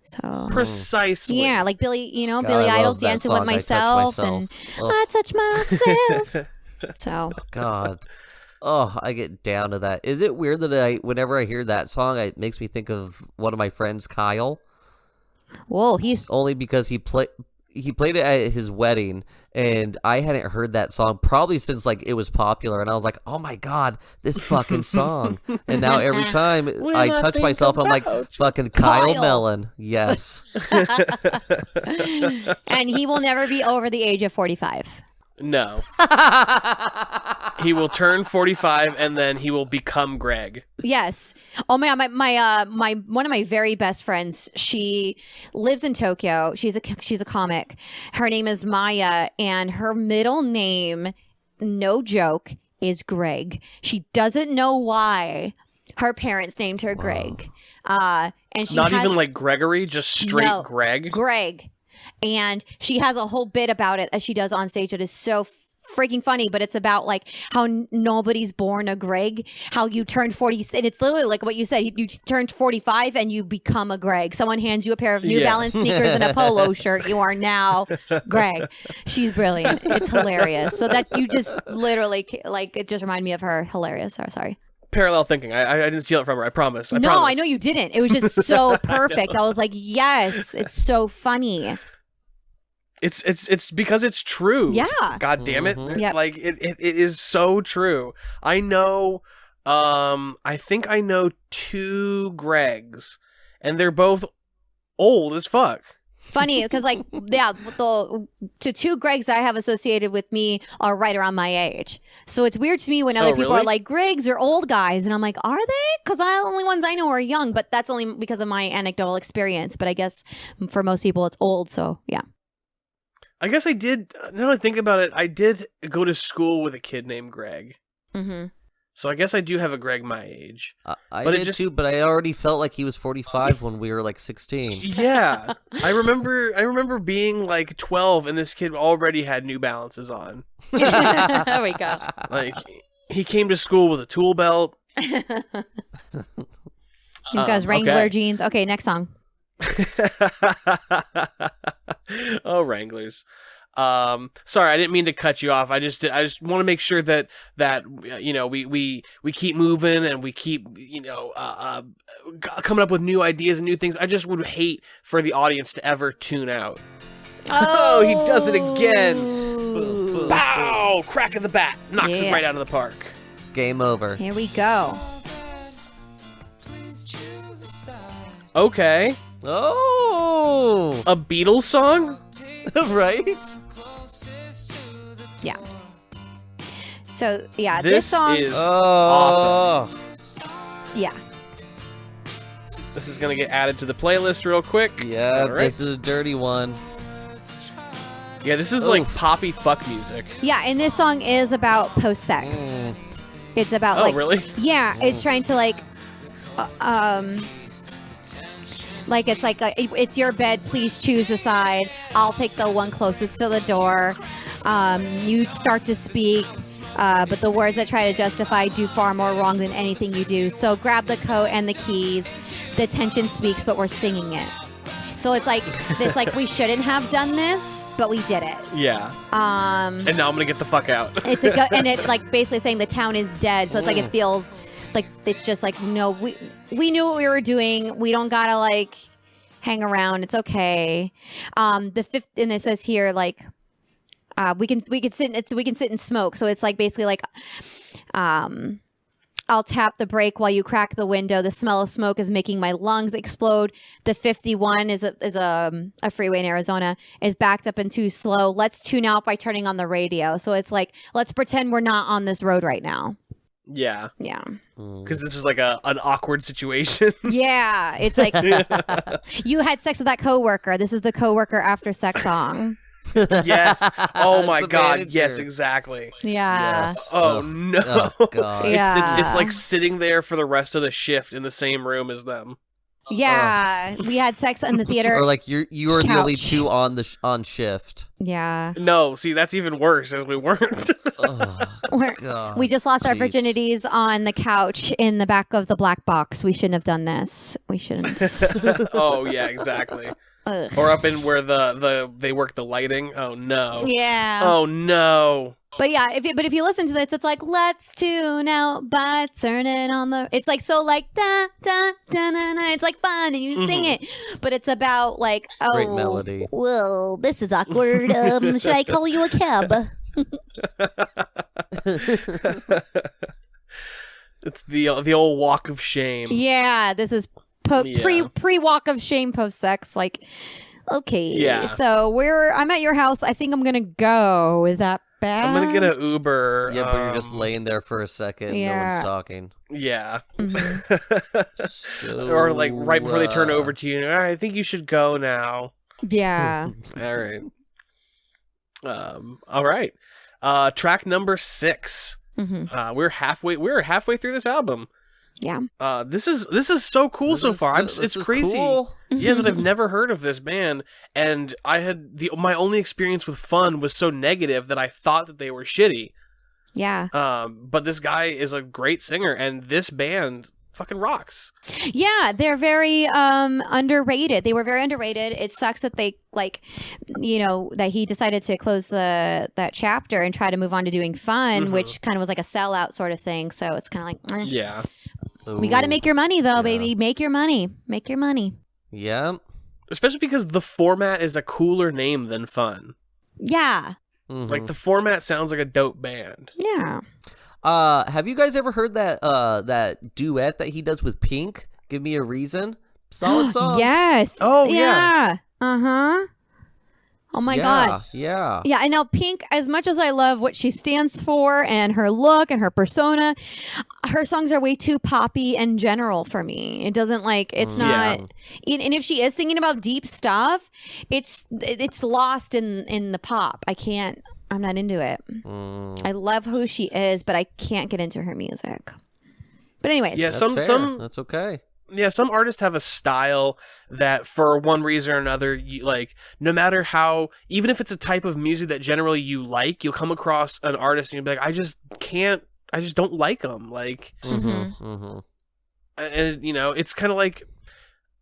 So precisely. Yeah, like Billy, you know, God, Billy I Idol love that dancing song, with myself, and I touch myself. So God. Oh, I get down to that. Is it weird that whenever I hear that song, it makes me think of one of my friends, Kyle? Whoa, he's only because he played it at his wedding, and I hadn't heard that song probably since like it was popular, and I was like, oh my God, this fucking song. And now every time I touch myself, I'm like, fucking Kyle Mellon. Yes. And he will never be over the age of 45. No. He will turn 45 and then he will become Greg. Yes. Oh my God, my one of my very best friends, she lives in Tokyo. She's a comic. Her name is Maya, and her middle name, no joke, is Greg. She doesn't know why her parents named her Greg. And she not even like Gregory, just straight Greg. Greg. And she has a whole bit about it as she does on stage that is so freaking funny, but it's about like how nobody's born a Greg, how you turn 40, and it's literally like what you said, you turned 45 and you become a Greg. Someone hands you a pair of New Balance sneakers and a polo shirt, you are now Greg. She's brilliant. It's hilarious. So that you just literally, like, it just reminded me of her. Hilarious. Sorry. Parallel thinking. I didn't steal it from her. I promise. No, promise. I know you didn't. It was just so perfect. I was like, yes, it's so funny. It's because it's true. Yeah. God damn it. Yep. Like it is so true. I know I think I know 2 Gregs, and they're both old as fuck. Funny, because like, yeah, the 2 Gregs that I have associated with me are right around my age. So it's weird to me when other people are like, Gregs are old guys. And I'm like, are they? Because the only ones I know are young, but that's only because of my anecdotal experience. But I guess for most people it's old, so yeah. I guess I did, now that I think about it, I did go to school with a kid named Greg. Mm-hmm. So I guess I do have a Greg my age. I did too, but I already felt like he was 45 when we were like 16. Yeah. I remember being like 12 and this kid already had New Balances on. There we go. Like, he came to school with a tool belt. He's got his Wrangler jeans. Okay, next song. Oh, Wranglers. Sorry, I didn't mean to cut you off. I just want to make sure that you know, we keep moving and we keep, you know, coming up with new ideas and new things. I just would hate for the audience to ever tune out. Oh, he does it again. Boom, boom, bow! Boom. Crack of the bat. Knocks it right out of the park. Game over. Here we go. Okay. Oh, a Beatles song? Right? Yeah. So, yeah, this song is awesome. Yeah. This is going to get added to the playlist real quick. Yeah, this is a dirty one. Yeah, this is like poppy fuck music. Yeah, and this song is about post-sex. It's about like... really? Yeah, it's trying to like... it's like, it's your bed, please choose a side. I'll take the one closest to the door. You start to speak, but the words that try to justify do far more wrong than anything you do. So grab the coat and the keys. The tension speaks, but we're singing it. So it's like this, like, we shouldn't have done this, but we did it. Yeah. And now I'm gonna get the fuck out. And it like basically saying the town is dead. So it's like it feels like it's just like, no, we knew what we were doing. We don't gotta like hang around. It's okay. The fifth, and it says here like we can sit and smoke. So it's like basically like I'll tap the brake while you crack the window. The smell of smoke is making my lungs explode. The 51 is a freeway in Arizona, is backed up and too slow. Let's tune out by turning on the radio. So it's like, let's pretend we're not on this road right now. Yeah. Yeah. Because this is like an awkward situation. Yeah. It's like, you had sex with that coworker. This is the coworker after sex song. Yes. Oh my God. Manager. Yes, exactly. Yeah. Yes. Oh no. Oh God. Yeah. It's like sitting there for the rest of the shift in the same room as them. Yeah. We had sex in the theater. Or like you were the only Couch. two on shift. Yeah. No, see, that's even worse, as we weren't. We just lost our Jeez. virginities on the couch in the back of the black box. We shouldn't have done this. We shouldn't. Oh yeah, exactly. Ugh. Or up in where they work the lighting. Oh no. Yeah. Oh no. But yeah, if you listen to this, it's like, let's tune out by turning on the... It's like, so like, da, da, da, da, da. It's like fun and you sing it. But it's about like, oh, Great melody. Well, this is awkward. Should I call you a cab? It's the old walk of shame. Yeah, this is pre-walk of shame post-sex. Like, okay. Yeah. So I'm at your house. I think I'm going to go. Is that bad? I'm gonna get an Uber. Yeah, but you're just laying there for a second. Yeah. No one's talking. Yeah. So, Or like right before they turn over to you. All right, I think you should go now. Yeah. All right. All right. Track number 6. We're halfway through this album. Yeah. This is so cool so far. It's crazy. Cool. Yeah, that I've never heard of this band, and I had my only experience with Fun was so negative that I thought that they were shitty. Yeah. But this guy is a great singer, and this band fucking rocks. Yeah, they're very underrated. They were very underrated. It sucks that they that he decided to close that chapter and try to move on to doing Fun, which kind of was like a sellout sort of thing. So it's kind of like, Yeah. We got to make your money though, Yeah. baby. Make your money. Make your money. Yeah. Especially because the Format is a cooler name than Fun. Yeah. Mhm. Like the Format sounds like a dope band. Yeah. Have you guys ever heard that duet that he does with Pink? Give Me a Reason. Solid song. Yes. Oh, yeah. Uh-huh. Oh my God. Yeah. Yeah, and now Pink, as much as I love what she stands for and her look and her persona, her songs are way too poppy in general for me. It doesn't it's not, and if she is singing about deep stuff, it's lost in the pop. I'm not into it. I love who she is, but I can't get into her music. But anyways. Yeah, That's some That's okay. Yeah, some artists have a style that for one reason or another, no matter how, even if it's a type of music that generally you like, you'll come across an artist and you'll be like, I just don't like them. Like, and it's kind of like,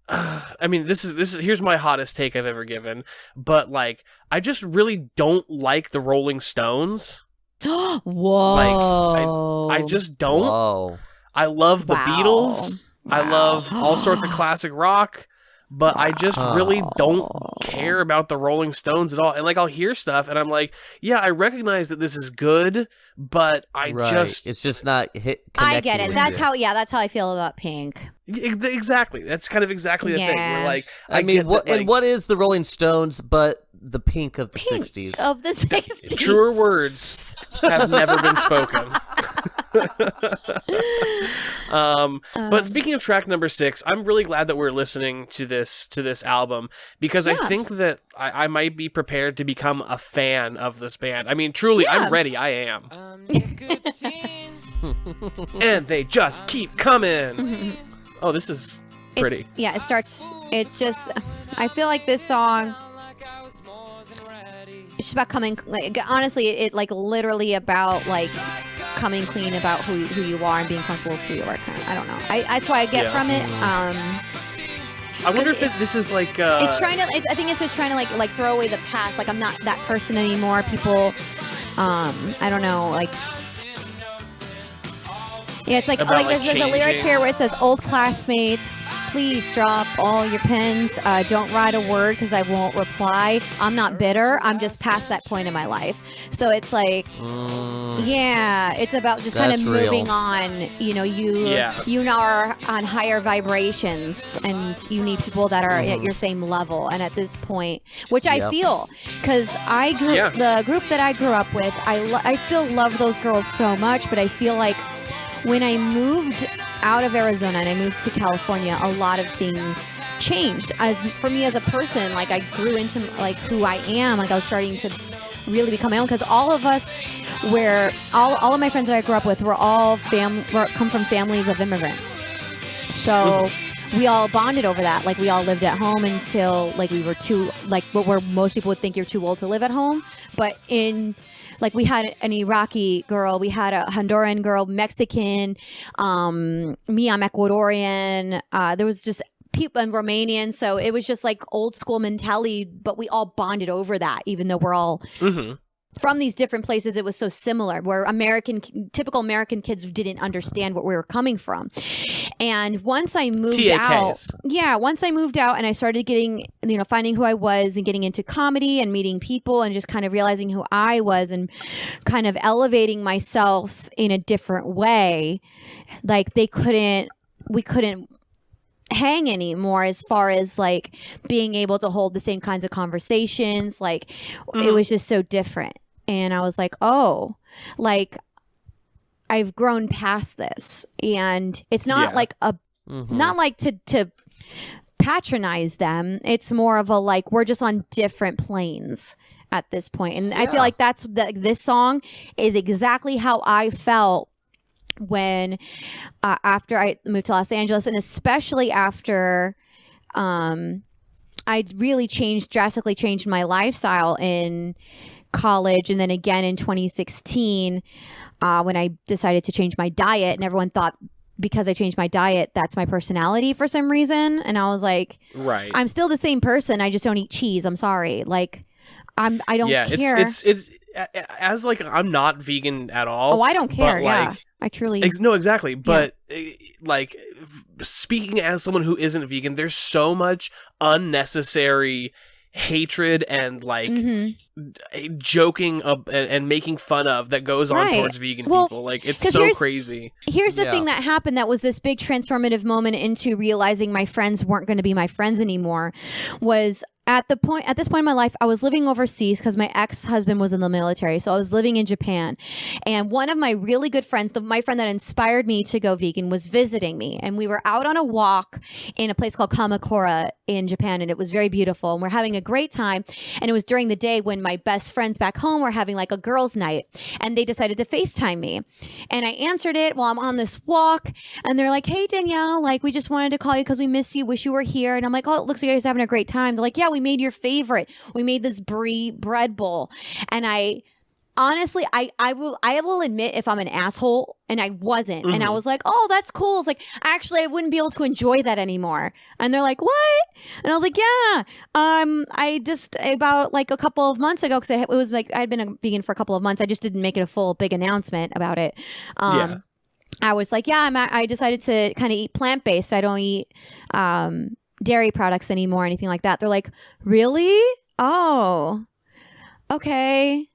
I mean, this is here's my hottest take I've ever given, but like, I just really don't like the Rolling Stones. Whoa. I just don't. Whoa. I love the Wow. Beatles. I love all sorts of classic rock, but I just really don't care about the Rolling Stones at all. And I'll hear stuff and I'm like, yeah, I recognize that this is good, but it's just not hit. I get it. connecting That's with you. that's how I feel about Pink. Exactly. That's kind of exactly the thing. Yeah. We're like, I mean, get that, what is the Rolling Stones but the Pink of the Pink 60s? of the 60s. truer words have never been spoken. But speaking of track number 6, I'm really glad that we're listening to this album, because I think that I might be prepared to become a fan of this band. I mean, truly, I'm ready. I am. And they just keep coming. Oh, this is pretty. It starts. It's just. I feel like this song. It's just about coming. Like, honestly, it like literally about like coming clean about who you are and being comfortable with who you are. I don't know. That's what I get from it. I wonder if this is like. It's trying to. I think it's just trying to like throw away the past. Like, I'm not that person anymore. People. I don't know. Like. Yeah, it's like there's a lyric here where it says, "Old classmates, please drop all your pens. Don't write a word because I won't reply. I'm not bitter. I'm just past that point in my life." So it's like, yeah, it's about just kind of moving on. You know, you now are on higher vibrations, and you need people that are at your same level. And at this point, which I feel, because the group that I grew up with, I still love those girls so much, but I feel like when I moved out of Arizona and I moved to California, a lot of things changed. As for me as a person, like I grew into like who I am. Like I was starting to really become my own, because all of us, all of my friends that I grew up with were all come from families of immigrants. So we all bonded over that. Like we all lived at home until like we were where most people would think you're too old to live at home. But like we had an Iraqi girl, we had a Honduran girl, Mexican, me, I'm Ecuadorian. There was just people in Romanian. So it was just like old school mentality, but we all bonded over that, even though we're all from these different places. It was so similar, where typical American kids didn't understand what we were coming from. And once I moved out and I started getting, finding who I was and getting into comedy and meeting people and just kind of realizing who I was and kind of elevating myself in a different way, like we couldn't hang anymore as far as like being able to hold the same kinds of conversations. Like it was just so different. And I was like, oh, like I've grown past this. And it's not like not like to patronize them. It's more of a like, we're just on different planes at this point. And I feel like this song is exactly how I felt when after I moved to Los Angeles, and especially after I really drastically changed my lifestyle in college, and then again in 2016 when I decided to change my diet, and everyone thought because I changed my diet that's my personality for some reason, and I was like, right, I'm still the same person, I just don't eat cheese. I'm sorry, like I don't care. It's as like I'm not vegan at all. Oh, I don't care. Like, I truly no, exactly. But like speaking as someone who isn't vegan, there's so much unnecessary hatred and like joking and making fun of that goes on towards vegan people. Like it's so crazy. Here's the thing that happened that was this big transformative moment into realizing my friends weren't going to be my friends anymore. Was at this point in my life, I was living overseas because my ex-husband was in the military. So I was living in Japan. And one of my really good friends, my friend that inspired me to go vegan, was visiting me. And we were out on a walk in a place called Kamakura in Japan. And it was very beautiful. And we're having a great time. And it was during the day when my best friends back home were having like a girls' night. And they decided to FaceTime me. And I answered it while I'm on this walk. And they're like, "Hey, Danielle, like we just wanted to call you because we miss you. Wish you were here." And I'm like, "Oh, it looks like you guys are having a great time." They're like, "Yeah, we made your favorite. We made this brie bread bowl." And I honestly, I will admit if I'm an asshole, and I wasn't. And I was like, "Oh, that's cool." It's like, actually, I wouldn't be able to enjoy that anymore. And they're like, "What?" And I was like, "Yeah, I just about like a couple of months ago, because it was like I'd been a vegan for a couple of months. I just didn't make it a full big announcement about it. I was like, "Yeah, I decided to kind of eat plant-based. I don't eat dairy products anymore, anything like that." They're like, "Really? Oh, okay."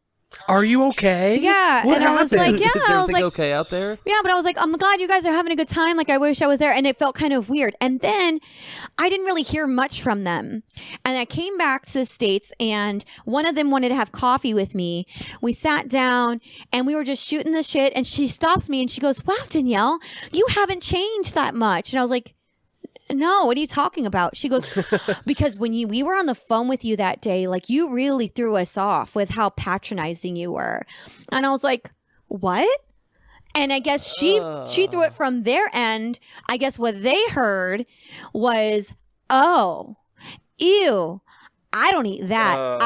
Are you okay? Yeah. What and I was happened? like, yeah. Is I was everything like, okay out there? yeah, but I was like, I'm glad you guys are having a good time. Like, I wish I was there. And it felt kind of weird. And then I didn't really hear much from them. And I came back to the States, and one of them wanted to have coffee with me. We sat down and we were just shooting the shit. And she stops me and she goes, wow, Danielle, you haven't changed that much. And I was like, no, what are you talking about? She goes, because when we were on the phone with you that day, like, you really threw us off with how patronizing you were. And I was like, what? And I guess she threw it from their end. I guess what they heard was, oh, ew, I don't eat that.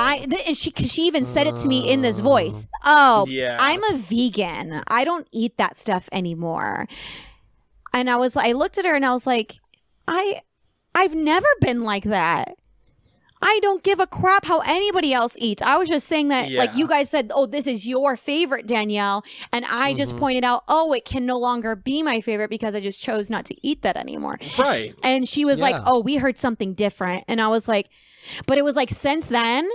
And she even said it to me in this voice. Oh, yeah. I'm a vegan. I don't eat that stuff anymore. And I looked at her and I was like, I've never been like that. I don't give a crap how anybody else eats. I was just saying that, like, you guys said, oh, this is your favorite, Danielle. And I just pointed out, oh, it can no longer be my favorite because I just chose not to eat that anymore. Right. And she was like, oh, we heard something different. And I was like, but it was like, since then,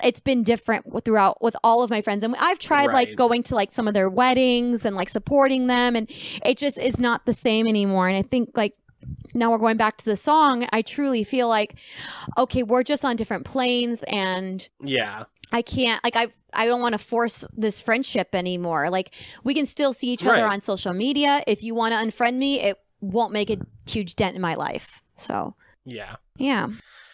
it's been different throughout with all of my friends. And I've tried like going to like some of their weddings and like supporting them. And it just is not the same anymore. And I think like, now we're going back to the song. I truly feel like, okay, we're just on different planes, and I can't, like, I don't want to force this friendship anymore. Like, we can still see each other on social media. If you want to unfriend me, it won't make a huge dent in my life. So yeah.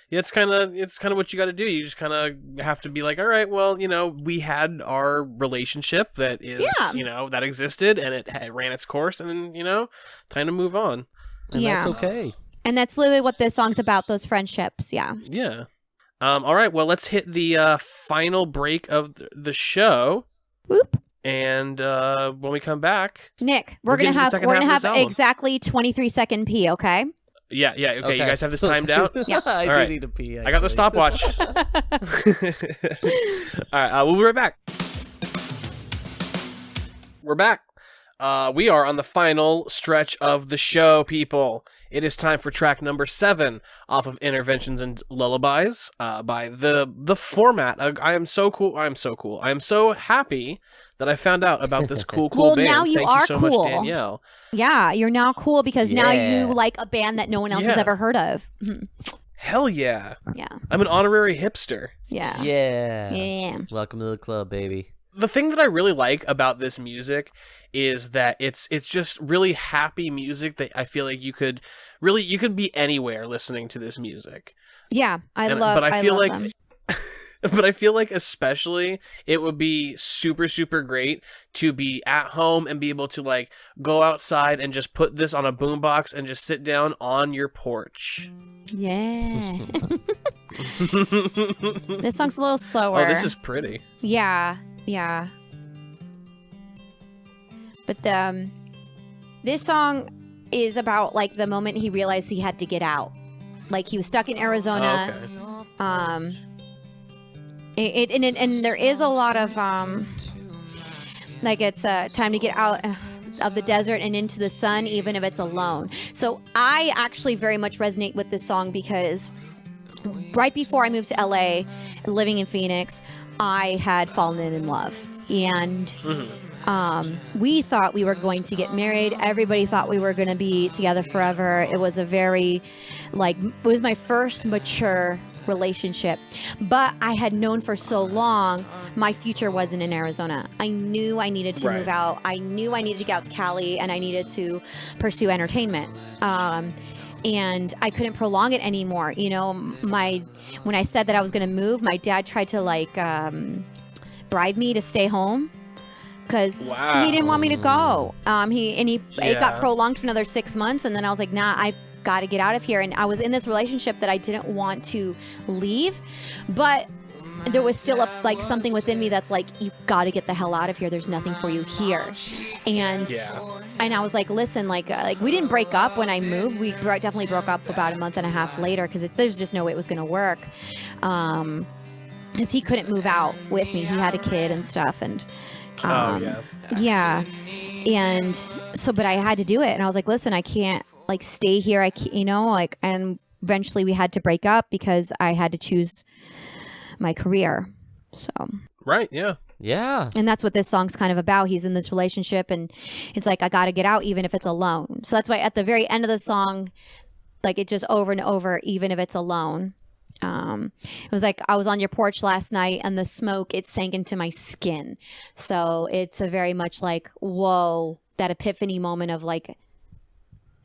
It's kind of what you got to do. You just kind of have to be like, all right, well, you know, we had our relationship that is, you know, that existed, and it ran its course, and then, you know, time to move on. And that's okay. And that's literally what this song's about, those friendships. Yeah. All right. Well, let's hit the final break of the show. Whoop. And when we come back, Nick, we're gonna have exactly 23-second pee. Okay. Yeah. Okay. You guys have this timed out. Yeah. I do need to pee. I got the stopwatch. All right. We'll be right back. We're back. We are on the final stretch of the show, people. It is time for track number 7 off of Interventions and Lullabies by the Format. I am so cool. I am so happy that I found out about this cool well, band. Now you Thank are you so cool. much, Danielle. Yeah, you're now cool because now you like a band that no one else has ever heard of. Hell yeah. Yeah. I'm an honorary hipster. Yeah. Welcome to the club, baby. The thing that I really like about this music is that it's just really happy music that I feel like you could be anywhere listening to this music. Yeah, But I feel like especially it would be super, super great to be at home and be able to like go outside and just put this on a boombox and just sit down on your porch. Yeah. This song's a little slower. Oh, this is pretty. Yeah. But this song is about like the moment he realized he had to get out. Like he was stuck in Arizona. Oh, okay. And there is a lot of like it's time to get out of the desert and into the sun, even if it's alone. So I actually very much resonate with this song because right before I moved to LA, living in Phoenix, I had fallen in love. And we thought we were going to get married. Everybody thought we were going to be together forever. It was it was my first mature relationship. But I had known for so long my future wasn't in Arizona. I knew I needed to move out. I knew I needed to get out to Cali, and I needed to pursue entertainment. And I couldn't prolong it anymore. You know, when I said that I was going to move, my dad tried to bribe me to stay home because he didn't want me to go. It got prolonged for another 6 months, and then I was like, nah, I've got to get out of here. And I was in this relationship that I didn't want to leave, but there was still something within me that's like, you got to get the hell out of here. There's nothing for you here. And I was like, listen, we didn't break up when I moved. We definitely broke up about a month and a half later because there's just no way it was going to work. Because he couldn't move out with me. He had a kid and stuff. And and so, but I had to do it. And I was like, listen, I can't stay here. I can't, and eventually we had to break up because I had to choose my career. So right, yeah. Yeah. And that's what this song's kind of about. He's in this relationship and it's like, I got to get out even if it's alone. So that's why at the very end of the song, like it just over and over, even if it's alone. It was like, I was on your porch last night and the smoke, it sank into my skin. So it's a very much like, whoa, that epiphany moment of like,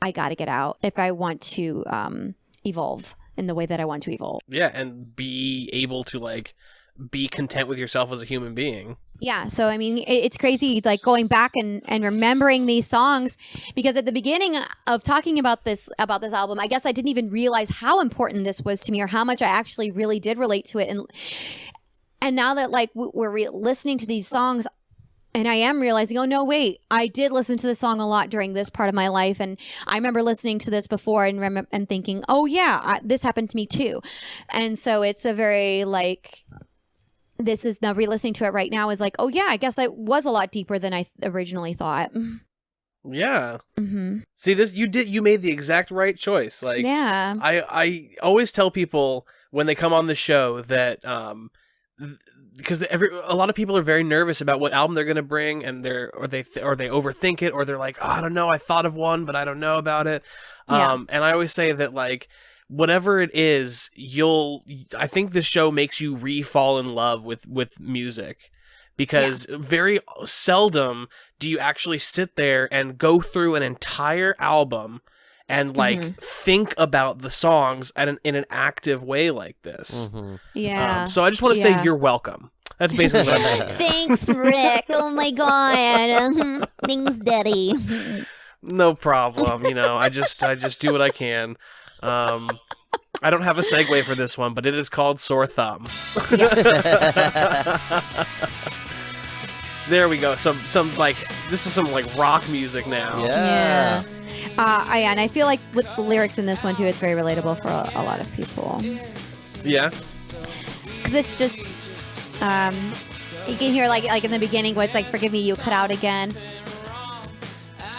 I got to get out if I want to evolve in the way that I want to evolve. Yeah, and be able to like be content with yourself as a human being. Yeah, so I mean, it's crazy, like going back and remembering these songs, because at the beginning of talking about this album, I guess I didn't even realize how important this was to me or how much I actually really did relate to it. And now that like we're listening to these songs, and I am realizing, oh no, wait, I did listen to this song a lot during this part of my life, and I remember listening to this before and thinking, oh yeah, this happened to me too. And so it's a very like, this is now re-listening to it right now is like, oh yeah, I guess it was a lot deeper than I originally thought. Yeah. Mm-hmm. See, you made the exact right choice. Like, yeah, I always tell people when they come on the show that because a lot of people are very nervous about what album they're going to bring, and they overthink it, or they're like, oh, I don't know, I thought of one, but I don't know about it. And I always say that like, whatever it is, I think this show makes you re-fall in love with music, because very seldom do you actually sit there and go through an entire album and like think about the songs in an active way like this. Mm-hmm. Yeah. So I just want to say you're welcome. That's basically what I'm saying. Thanks, Rick. Oh my God. Thanks, Daddy. No problem. I just do what I can. I don't have a segue for this one, but it is called Sore Thumb. There we go. Some like, this is some like rock music now. Yeah. And I feel like with the lyrics in this one too, it's very relatable for a lot of people. Yeah. Because it's just, you can hear like in the beginning where it's like, forgive me, you cut out again.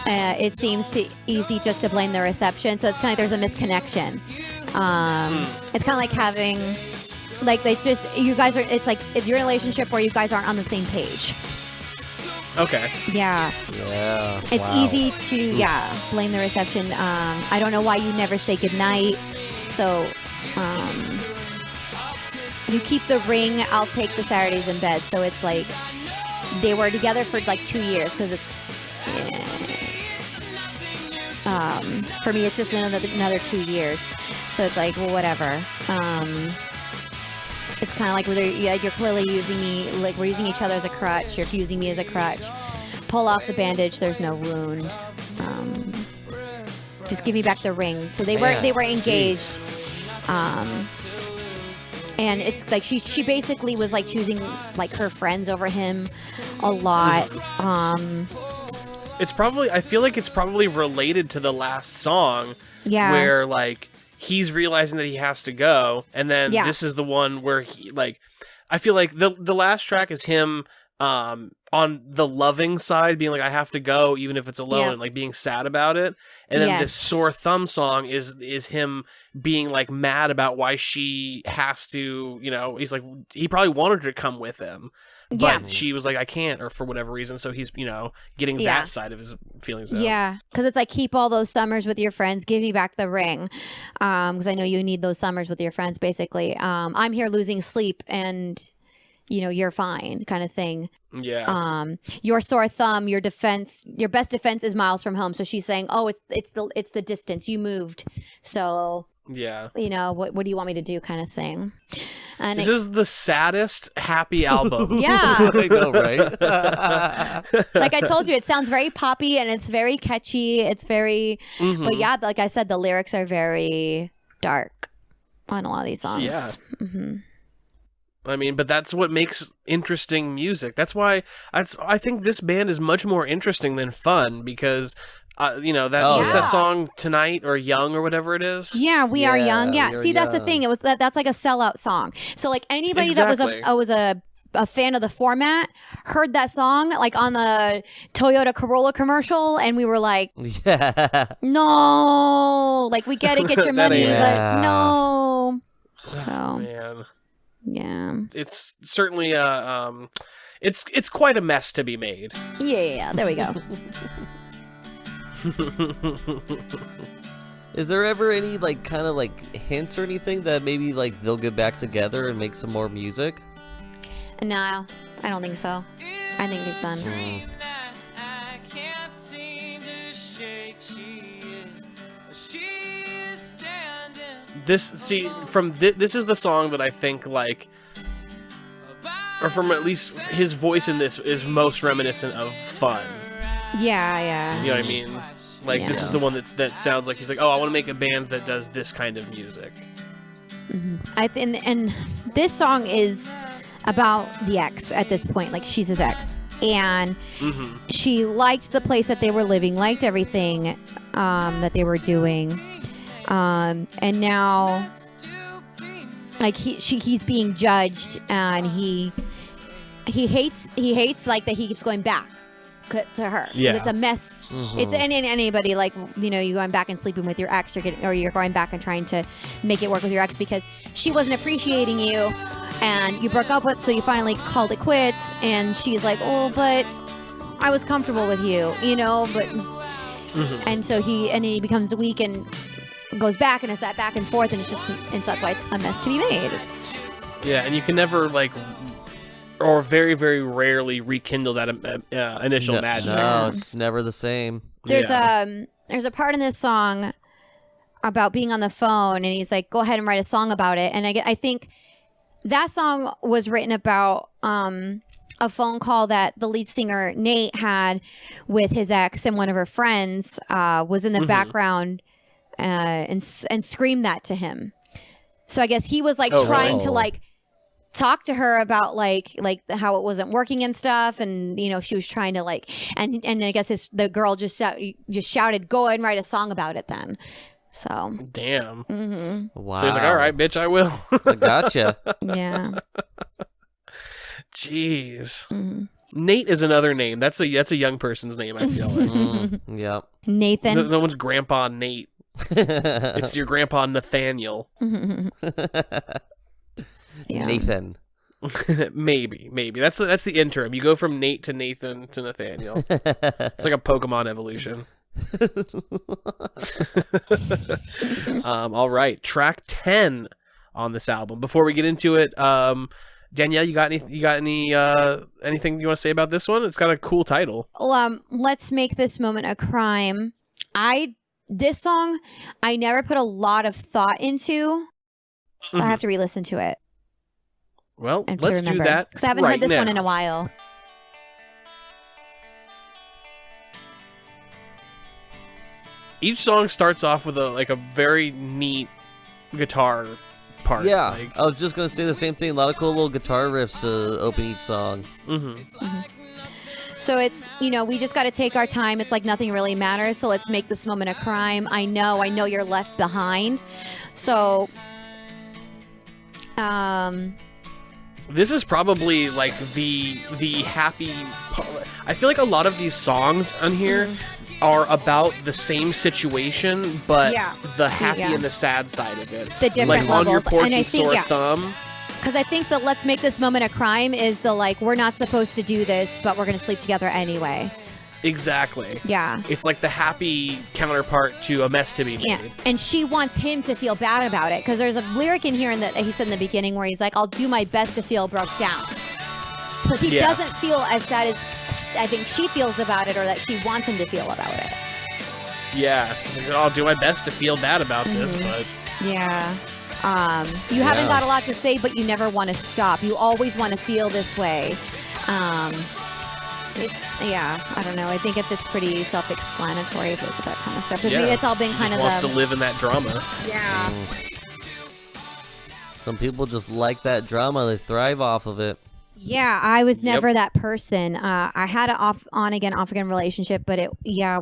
It seems too easy just to blame the reception. So it's kind of like there's a misconnection. It's kind of like having, like, it's just, you guys are, it's like if you're in a relationship where you guys aren't on the same page. Okay. Yeah. Yeah. It's easy to, blame the reception. I don't know why you never say goodnight. So, you keep the ring, I'll take the Saturdays in bed. So it's like, they were together for like 2 years because it's, for me, it's just another 2 years. So it's like, well, whatever. It's kind of like whether you're clearly using me, like we're using each other as a crutch. You're using me as a crutch. Pull off the bandage. There's no wound. Just give me back the ring. So they were engaged. And it's like she basically was like choosing like her friends over him a lot. It's probably, I feel like it's probably related to the last song. Yeah. Where like he's realizing that he has to go, and then this is the one where he like, I feel like the last track is him on the loving side being like, I have to go even if it's alone, and like being sad about it, and then this Sore Thumb song is him being like mad about why she has to, he's like, he probably wanted her to come with him, but she was like, I can't, or for whatever reason, so he's getting that side of his feelings out. Yeah, because it's like, keep all those summers with your friends, give me back the ring, because I know you need those summers with your friends, basically. I'm here losing sleep, and you're fine, kind of thing. Yeah. Your sore thumb, your best defense is miles from home. So she's saying, oh, it's the distance, you moved, so what do you want me to do, kind of thing. And this is the saddest happy album. Yeah. I know, right? Like I told you, it sounds very poppy and it's very catchy. It's very, but like I said, the lyrics are very dark on a lot of these songs. Yeah. Mm-hmm. I mean, but that's what makes interesting music. That's why I think this band is much more interesting than fun, because that song Tonight or Young or whatever it is. Yeah, we are young. Yeah, see, that's the thing. It was that's like a sellout song. So like anybody that was a fan of the Format heard that song like on the Toyota Corolla commercial, and we were like, no, like we get your money, but no. So man. Yeah, it's certainly it's quite a mess to be made. Yeah, there we go. Is there ever any like kind of like hints or anything that maybe like they'll get back together and make some more music? No, I don't think so. I think it's done. This is the song that I think like, or from at least his voice in this is most reminiscent of Fun. Yeah. You know what I mean? Like this is the one that sounds like he's like, oh, I want to make a band that does this kind of music. Mm-hmm. And this song is about the ex at this point. Like she's his ex, and she liked the place that they were living, liked everything that they were doing, and now like he's being judged, and he hates like that he keeps going back to her. Yeah, it's a mess. It's anybody like, you know, you going back and sleeping with your ex, or you're going back and trying to make it work with your ex because she wasn't appreciating you and you broke up with, so you finally called it quits, and she's like, oh, but I was comfortable with you, you know, but and so he becomes weak and goes back, and it's that back and forth, and it's just, and so that's why it's a mess to be made. It's and you can never like, or very, very rarely rekindle that initial magic. No, it's never the same. There's a part in this song about being on the phone, and he's like, go ahead and write a song about it. And I think that song was written about a phone call that the lead singer Nate had with his ex, and one of her friends was in the background and screamed that to him. So I guess he was like trying to like talk to her about like how it wasn't working and stuff, and you know, she was trying to like, and I guess the girl just shouted, go ahead and write a song about it then. So damn. Wow. So he's like, all right, bitch, I will. I gotcha. Yeah. Jeez. Nate is another name. That's a young person's name, I feel like. Yep. Nathan. No one's Grandpa Nate. It's your Grandpa Nathaniel. Yeah. Nathan. maybe that's the interim. You go from Nate to Nathan to Nathaniel. It's like a Pokemon evolution. All right, track 10 on this album. Before we get into it, Danielle, you got any anything you want to say about this one? It's got a cool title. Let's make this moment a crime. This song I never put a lot of thought into. I have to re-listen to it. Well, let's do that because I haven't heard this one in a while. Each song starts off with a very neat guitar part. Yeah, like, I was just gonna say the same thing. A lot of cool little guitar riffs to open each song. So it's, you know, we just got to take our time. It's like nothing really matters. So let's make this moment a crime. I know you're left behind. So, this is probably like the happy. I feel like a lot of these songs on here are about the same situation, but the happy and the sad side of it. The different like levels. On your porch and I and think, sore thumb. Because I think the let's make this moment a crime is the like, we're not supposed to do this, but we're going to sleep together anyway. Exactly. Yeah. It's like the happy counterpart to a mess to be made. Yeah. And she wants him to feel bad about it. Because there's a lyric in here he said in the beginning where he's like, I'll do my best to feel broke down. So he doesn't feel as sad as I think she feels about it, or that she wants him to feel about it. Yeah. I'll do my best to feel bad about this, but... Yeah. You haven't got a lot to say, but you never want to stop. You always want to feel this way. I don't know. I think it's pretty self-explanatory with that kind of stuff. Because it's all been she kind of wants to live in that drama. Yeah. Some people just like that drama. They thrive off of it. Yeah, I was never that person. I had an off again relationship, but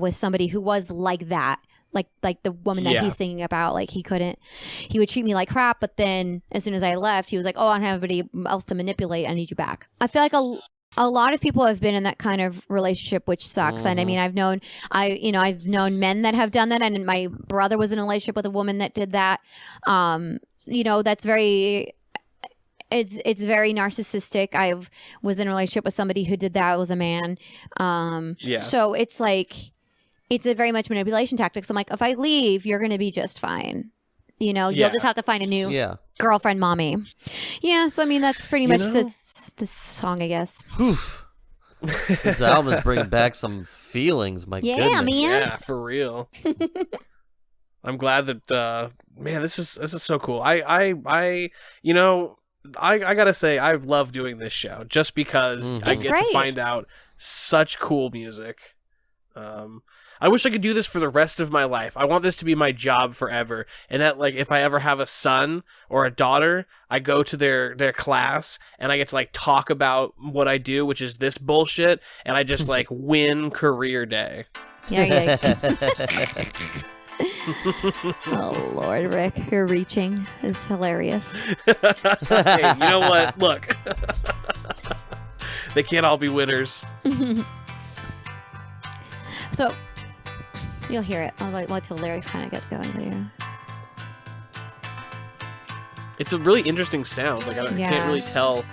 with somebody who was like that. Like the woman that he's singing about, like he would treat me like crap, but then as soon as I left, he was like, oh, I don't have anybody else to manipulate. I need you back. I feel like a lot of people have been in that kind of relationship, which sucks. And I mean, I've known men that have done that. And my brother was in a relationship with a woman that did that. That's very, it's very narcissistic. I was in a relationship with somebody who did that. It was a man. So it's like, it's a very much manipulation tactics. I'm like, if I leave, you're going to be just fine. You know, you'll just have to find a new girlfriend, mommy. Yeah. So, I mean, that's pretty much this song, I guess. Oof. This album is bringing back some feelings. My goodness. Man. Yeah, for real. I'm glad that, man, this is so cool. I gotta say, I love doing this show just because I get to find out such cool music. I wish I could do this for the rest of my life. I want this to be my job forever. And that, like, if I ever have a son or a daughter, I go to their class and I get to, like, talk about what I do, which is this bullshit, and I just, like, win career day. Yeah. Oh, Lord, Rick, your reaching is hilarious. Hey, you know what? Look. They can't all be winners. So, you'll hear it. I'll let the lyrics kind of get going there. It's a really interesting sound. Like, I can't really tell.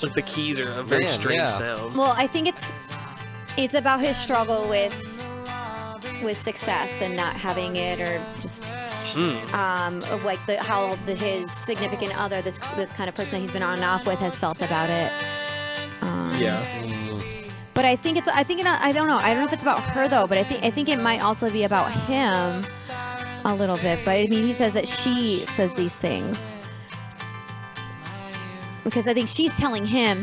Like, the keys are a very strange sound. Well, I think it's about his struggle with success and not having it, or just of like how his significant other, this kind of person that he's been on and off with, has felt about it. But I think I don't know if it's about her though, but I think it might also be about him a little bit. But I mean, he says that she says these things because I think she's telling him,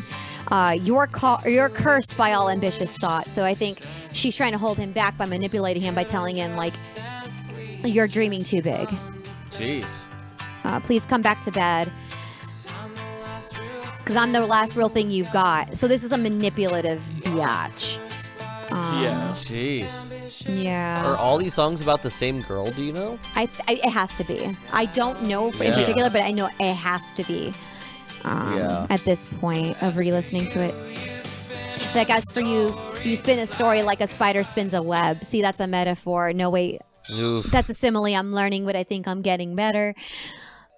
you're cursed by all ambitious thought. So I think she's trying to hold him back by manipulating him, by telling him, like, you're dreaming too big. Jeez. Please come back to bed, because I'm the last real thing you've got. So this is a manipulative biatch. Jeez. Yeah. Are all these songs about the same girl, do you know? It has to be. I don't know in particular, but I know it has to be. At this point of re-listening to it. Like, as for you spin a story like a spider spins a web. See, that's a metaphor. No, wait. Oof. That's a simile. I'm learning, but I think I'm getting better.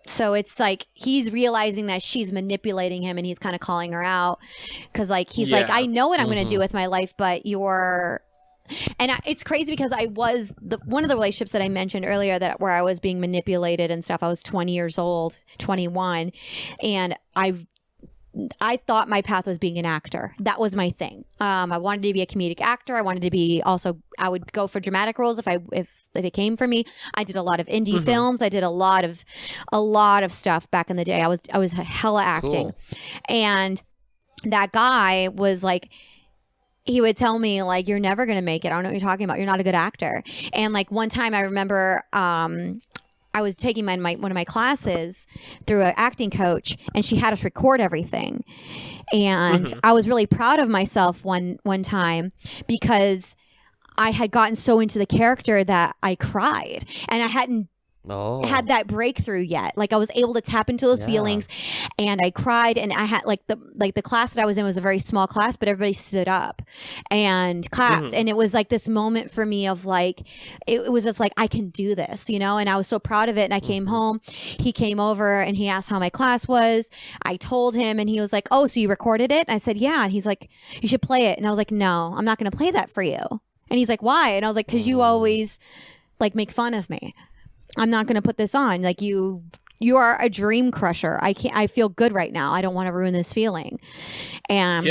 So it's like he's realizing that she's manipulating him, and he's kind of calling her out. Because, like, he's like, I know what I'm going to do with my life, but you're... And it's crazy because I was one of the relationships that I mentioned earlier, that where I was being manipulated and stuff. I was 20 years old, 21, and I thought my path was being an actor. That was my thing. I wanted to be a comedic actor. I wanted to be also. I would go for dramatic roles if it came for me. I did a lot of indie films. I did a lot of stuff back in the day. I was hella acting, and that guy was like. He would tell me, like, you're never going to make it. I don't know what you're talking about. You're not a good actor. And, like, one time I remember I was taking one of my classes through an acting coach, and she had us record everything. And I was really proud of myself one time because I had gotten so into the character that I cried. And I hadn't had that breakthrough yet. Like, I was able to tap into those feelings, and I cried, and I had the class that I was in was a very small class, but everybody stood up and clapped. And it was like this moment for me of like, it was just like, I can do this, you know? And I was so proud of it. And I came home, he came over and he asked how my class was. I told him, and he was like, oh, so you recorded it? And I said, yeah. And he's like, you should play it. And I was like, no, I'm not going to play that for you. And he's like, why? And I was like, because you always like make fun of me. I'm not going to put this on. Like, you are a dream crusher. I feel good right now. I don't want to ruin this feeling. And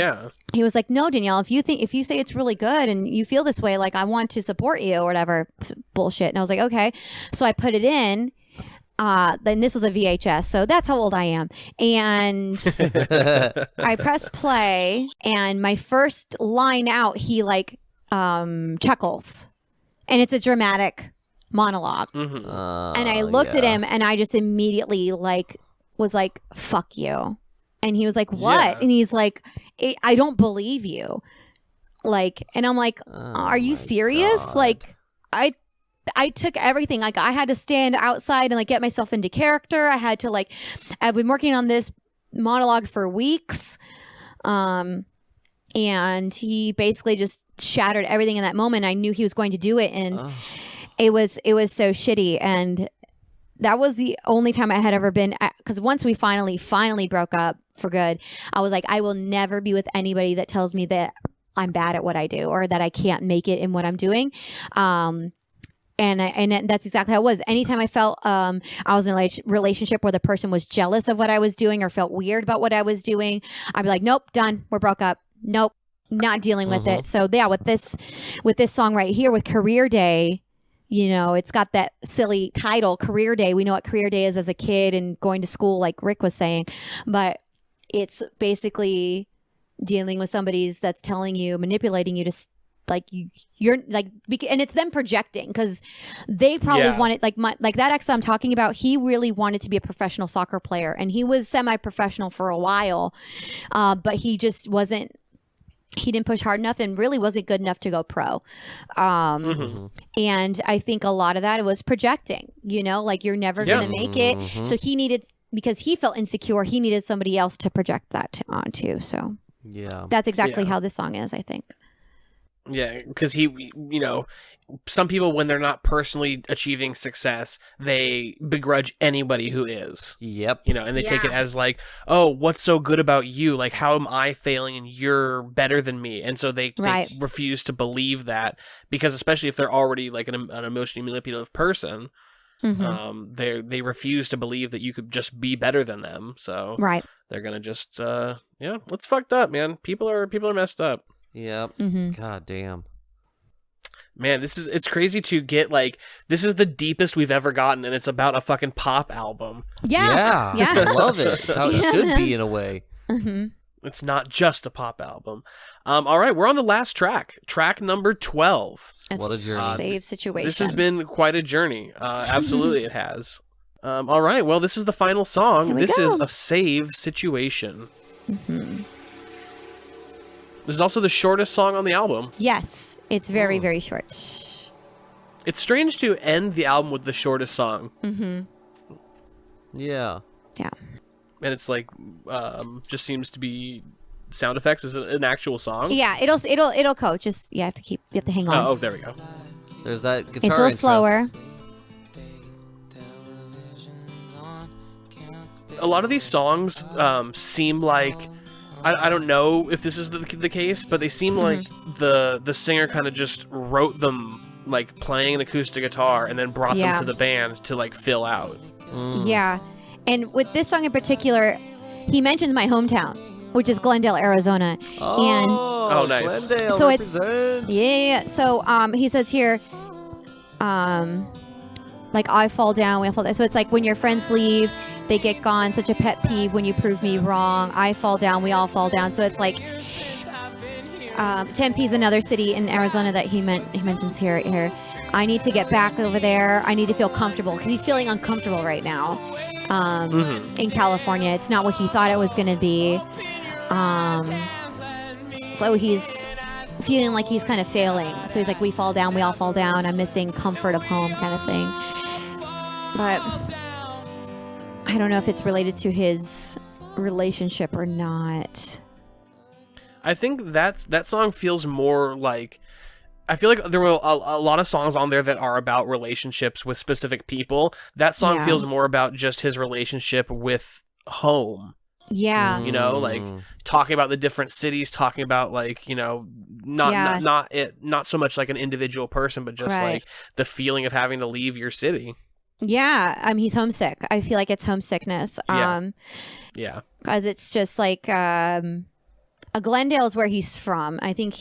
he was like, no, Danielle, if you say it's really good and you feel this way, like, I want to support you or whatever bullshit. And I was like, okay. So I put it in. Then this was a VHS. So that's how old I am. And I pressed play, and my first line out, he like chuckles, and it's a dramatic monologue. And I looked at him, and I just immediately like was like, fuck you. And he was like, what? And he's like, I don't believe you. Like, and I'm like, are you serious? God. Like, I took everything. Like, I had to stand outside and like get myself into character. I had to like, I've been working on this monologue for weeks. And he basically just shattered everything in that moment. I knew he was going to do it. And it was so shitty. And that was the only time I had ever been, because once we finally broke up for good, I was like, I will never be with anybody that tells me that I'm bad at what I do or that I can't make it in what I'm doing. And that's exactly how it was. Anytime I felt I was in a relationship where the person was jealous of what I was doing or felt weird about what I was doing, I'd be like, nope, done. We're broke up. Nope, not dealing with it. So yeah, with this song right here, with Career Day, you know, it's got that silly title, Career Day. We know what Career Day is as a kid and going to school, like Rick was saying, but it's basically dealing with somebody's that's telling you, manipulating you to like you're like, and it's them projecting because they probably wanted like that ex I'm talking about. He really wanted to be a professional soccer player, and he was semi-professional for a while, but he just wasn't. He didn't push hard enough and really wasn't good enough to go pro. And I think a lot of that was projecting. You know, like you're never going to make it. So he needed, because he felt insecure, he needed somebody else to project that onto. So. Yeah, that's exactly how this song is, I think. Yeah, because he, you know, some people, when they're not personally achieving success, they begrudge anybody who is. Yep. You know, and they take it as like, oh, what's so good about you? Like, how am I failing and you're better than me? And so they refuse to believe that, because especially if they're already like an emotionally manipulative person, they refuse to believe that you could just be better than them. So they're gonna just it's fucked up, man. People are messed up. Yep. God damn. Man, it's crazy to get like, this is the deepest we've ever gotten, and it's about a fucking pop album. Yeah. I love it. It's how it should be in a way. It's not just a pop album. All right, we're on the last track number 12. What a journey. Save situation. This has been quite a journey. Absolutely, it has. All right, well, this is the final song. This is A Save Situation. This is also the shortest song on the album. Yes, it's very, very short. It's strange to end the album with the shortest song. Yeah. And it's like, just seems to be sound effects. Is it an actual song? Yeah, it'll go. Just you have to hang on. Oh, there we go. There's that guitar. It's a little intro. slower. A lot of these songs seem like, I don't know if this is the case, but they seem like the singer kind of just wrote them like playing an acoustic guitar and then brought them to the band to like fill out. Yeah. And with this song in particular, he mentions my hometown, which is Glendale, Arizona. Oh, nice. Glendale, so represent. So he says here, like I fall down, we all fall down. So it's like when your friends leave, they get gone. Such a pet peeve when you prove me wrong. I fall down, we all fall down. So it's like Tempe's another city in Arizona that he mentions here. I need to get back over there. I need to feel comfortable, because he's feeling uncomfortable right now in California. It's not what he thought it was going to be. So he's feeling like he's kind of failing. So he's like, we fall down, we all fall down. I'm missing comfort of home, kind of thing. But I don't know if it's related to his relationship or not. I think that song feels more like, I feel like there were a lot of songs on there that are about relationships with specific people. That song feels more about just his relationship with home. Yeah. You know, like talking about the different cities, talking about like, you know, not so much like an individual person, but just like the feeling of having to leave your city. Yeah. He's homesick. I feel like it's homesickness. Yeah. Because it's just like, Glendale is where he's from. I think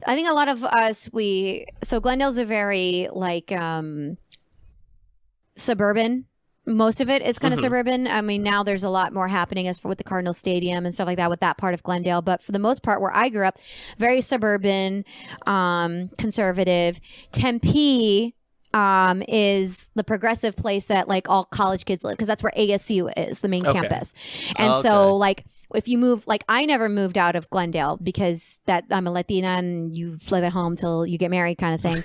a lot of us, so Glendale's a very like, suburban. Most of it is kind of suburban. I mean, now there's a lot more happening as for with the Cardinal Stadium and stuff like that with that part of Glendale. But for the most part, where I grew up, very suburban, conservative. Tempe is the progressive place that like all college kids live, because that's where ASU is, the main campus. And so like if you move, like I never moved out of Glendale because that I'm a Latina and you live at home till you get married kind of thing.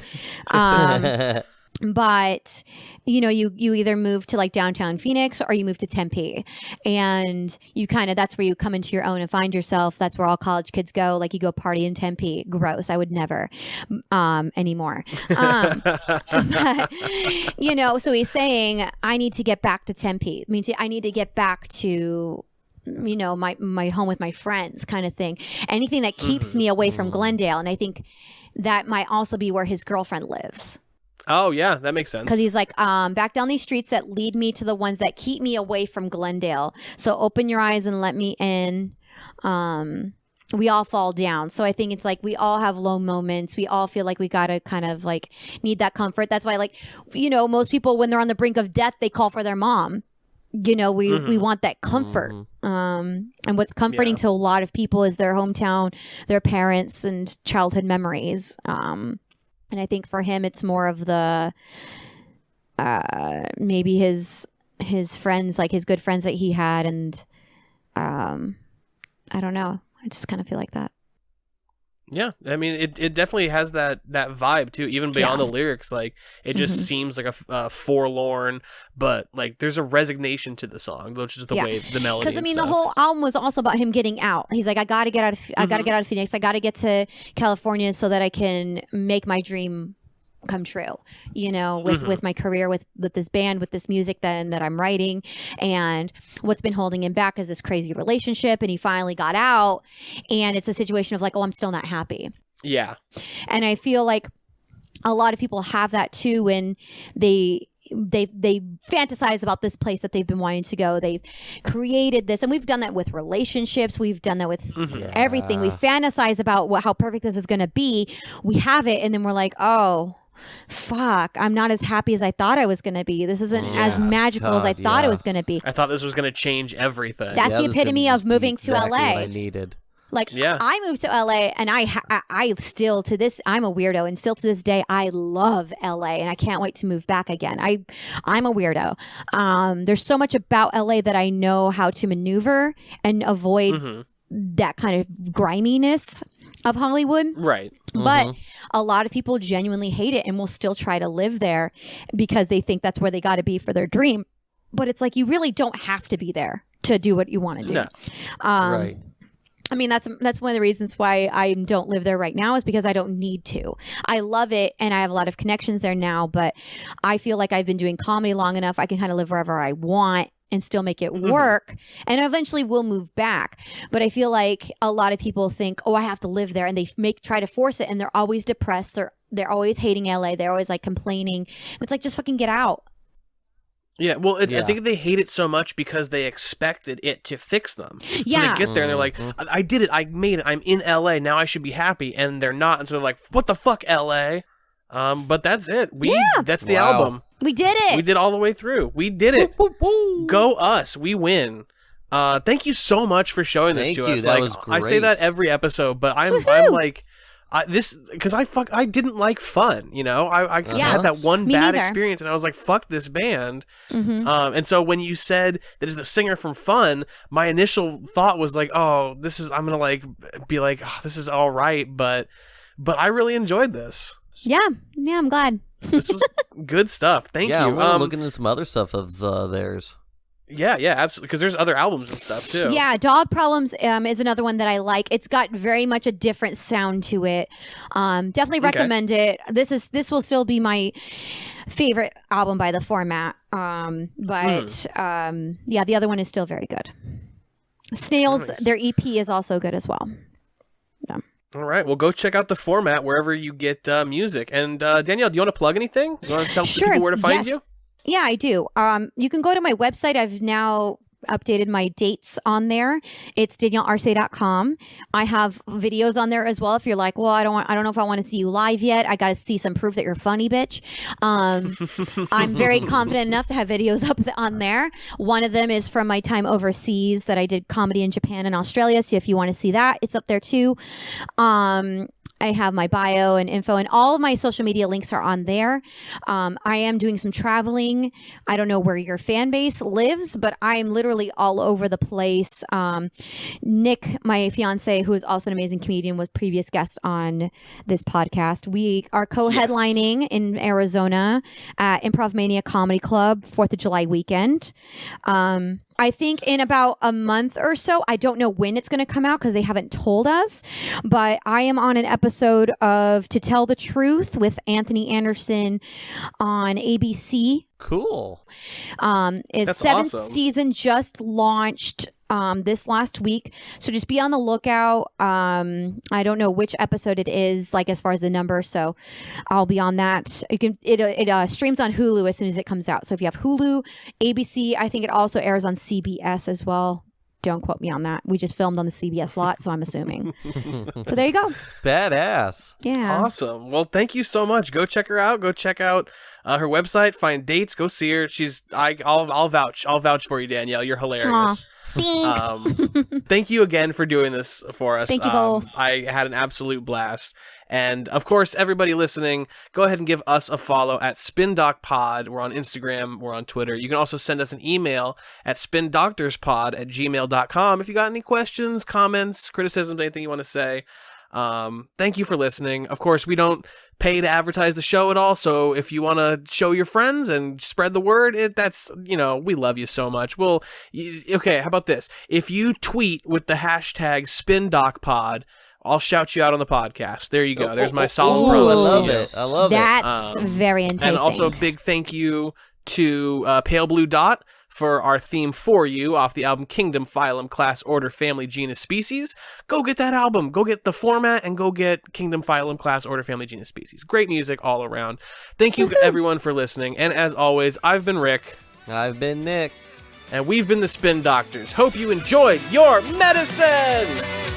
But you either move to like downtown Phoenix or you move to Tempe, and you that's where you come into your own and find yourself. That's where all college kids go. Like you go party in Tempe. Gross. I would never anymore. But, so he's saying I need to get back to Tempe. I mean, I need to get back to my home with my friends, kind of thing. Anything that keeps me away from Glendale, and I think that might also be where his girlfriend lives. Oh, yeah, that makes sense. Because he's like, back down these streets that lead me to the ones that keep me away from Glendale. So open your eyes and let me in. We all fall down. So I think it's like we all have low moments. We all feel like we got to kind of like need that comfort. That's why, like, most people, when they're on the brink of death, they call for their mom. We want that comfort. And what's comforting to a lot of people is their hometown, their parents, and childhood memories. And I think for him, it's more of the maybe his friends, like his good friends that he had, and I don't know. I just kind of feel like that. Yeah, I mean, it definitely has that vibe too, even beyond the lyrics. Like it just seems like a forlorn, but like there's a resignation to the song, which is the way the melody. Because I mean, the whole album was also about him getting out. He's like, I got to get out of Phoenix. I got to get to California so that I can make my dream come true, with my career, with this band, with this music that I'm writing. And what's been holding him back is this crazy relationship, and he finally got out, and it's a situation of like, oh, I'm still not happy. Yeah. And I feel like a lot of people have that too when they fantasize about this place that they've been wanting to go. They've created this, and we've done that with relationships. We've done that with everything. We fantasize about how perfect this is going to be. We have it, and then we're like, oh, fuck, I'm not as happy as I thought I was going to be. This isn't as magical as I thought it was going to be. I thought this was going to change everything. That's the epitome of moving to LA. What I needed. Like, I moved to LA, and I still to this, I'm a weirdo, and still to this day, I love LA, and I can't wait to move back again. I'm a weirdo. There's so much about LA that I know how to maneuver and avoid that kind of griminess of Hollywood. Right. But a lot of people genuinely hate it and will still try to live there because they think that's where they got to be for their dream. But it's like, you really don't have to be there to do what you want to do. No. Right. I mean, that's one of the reasons why I don't live there right now, is because I don't need to. I love it, and I have a lot of connections there now, but I feel like I've been doing comedy long enough. I can kind of live wherever I want and still make it work, and eventually we'll move back. But I feel like a lot of people think, oh, I have to live there, and they try to force it, and they're always depressed. They're always hating LA. They're always like complaining. It's like, just fucking get out. Yeah, well, I think they hate it so much because they expected it to fix them. So they get there and they're like, I did it, I made it, I'm in LA, now I should be happy, and they're not, and so they're like, what the fuck, LA? But that's it. That's the album. We did it. We did all the way through. We did it. Boop, boop, boop. Go us. We win. Thank you so much for showing this to us. That like, was great. I say that every episode, but I'm like, because I didn't like Fun, I had that one bad experience, and I was like, fuck this band. And so when you said that is the singer from Fun, my initial thought was like, oh, I'm gonna like be like, oh, this is all right, but I really enjoyed this. Yeah, I'm glad. This was good stuff. Thank you. Yeah, I'm looking into some other stuff of theirs. Yeah, absolutely. Because there's other albums and stuff too. Yeah, Dog Problems is another one that I like. It's got very much a different sound to it. Definitely recommend it. This will still be my favorite album by the Format. But the other one is still very good. Snails, their EP is also good as well. Yeah. All right, well, go check out the Format wherever you get music. And Danielle, do you want to plug anything? You want to tell people where to find you? Yeah, I do. You can go to my website. I've now updated my dates on there. It's DanielleArce.com. I have videos on there as well. If you're like, well, I don't know if I want to see you live yet. I got to see some proof that you're funny, bitch. I'm very confident enough to have videos up on there. One of them is from my time overseas that I did comedy in Japan and Australia. So if you want to see that, it's up there too. I have my bio and info, and all of my social media links are on there. I am doing some traveling. I don't know where your fan base lives, but I'm literally all over the place. Nick, my fiance, who is also an amazing comedian, was previous guest on this podcast. We are co-headlining in Arizona at Improv Mania Comedy Club, 4th of July weekend. I think in about a month or so, I don't know when it's going to come out because they haven't told us, but I am on an episode of To Tell the Truth with Anthony Anderson on ABC. Cool. Its seventh season just launched this last week, so just be on the lookout. I don't know which episode it is, like as far as the number, so I'll be on that. It streams on Hulu as soon as it comes out. So if you have Hulu, ABC, I think it also airs on CBS as well. Don't quote me on that. We just filmed on the CBS lot, so I'm assuming. So there you go. Badass. Yeah. Awesome. Well, thank you so much. Go check her out. Go check out her website. Find dates. Go see her. I'll vouch. I'll vouch for you, Danielle. You're hilarious. Aww. Thanks. Thank you again for doing this for us. Thank you both. I had an absolute blast. And of course, everybody listening, go ahead and give us a follow at SpinDocPod. We're on Instagram. We're on Twitter. You can also send us an email at spindoctorspod@gmail.com if you got any questions, comments, criticisms, anything you want to say. Thank you for listening. Of course, we don't pay to advertise the show at all, so if you want to show your friends and spread the word, we love you so much. Okay, how about this? If you tweet with the hashtag SpinDocPod, I'll shout you out on the podcast. There you go. There's my solemn promise. I love it. I love That's very enticing. And also a big thank you to Pale Blue Dot for our theme For You off the album Kingdom, Phylum, Class, Order, Family, Genus, Species. Go get that album. Go get the format and go get Kingdom, Phylum, Class, Order, Family, Genus, Species. Great music all around. Thank you everyone for listening. And as always, I've been Rick. I've been Nick. And we've been the Spin Doctors. Hope you enjoyed your medicine!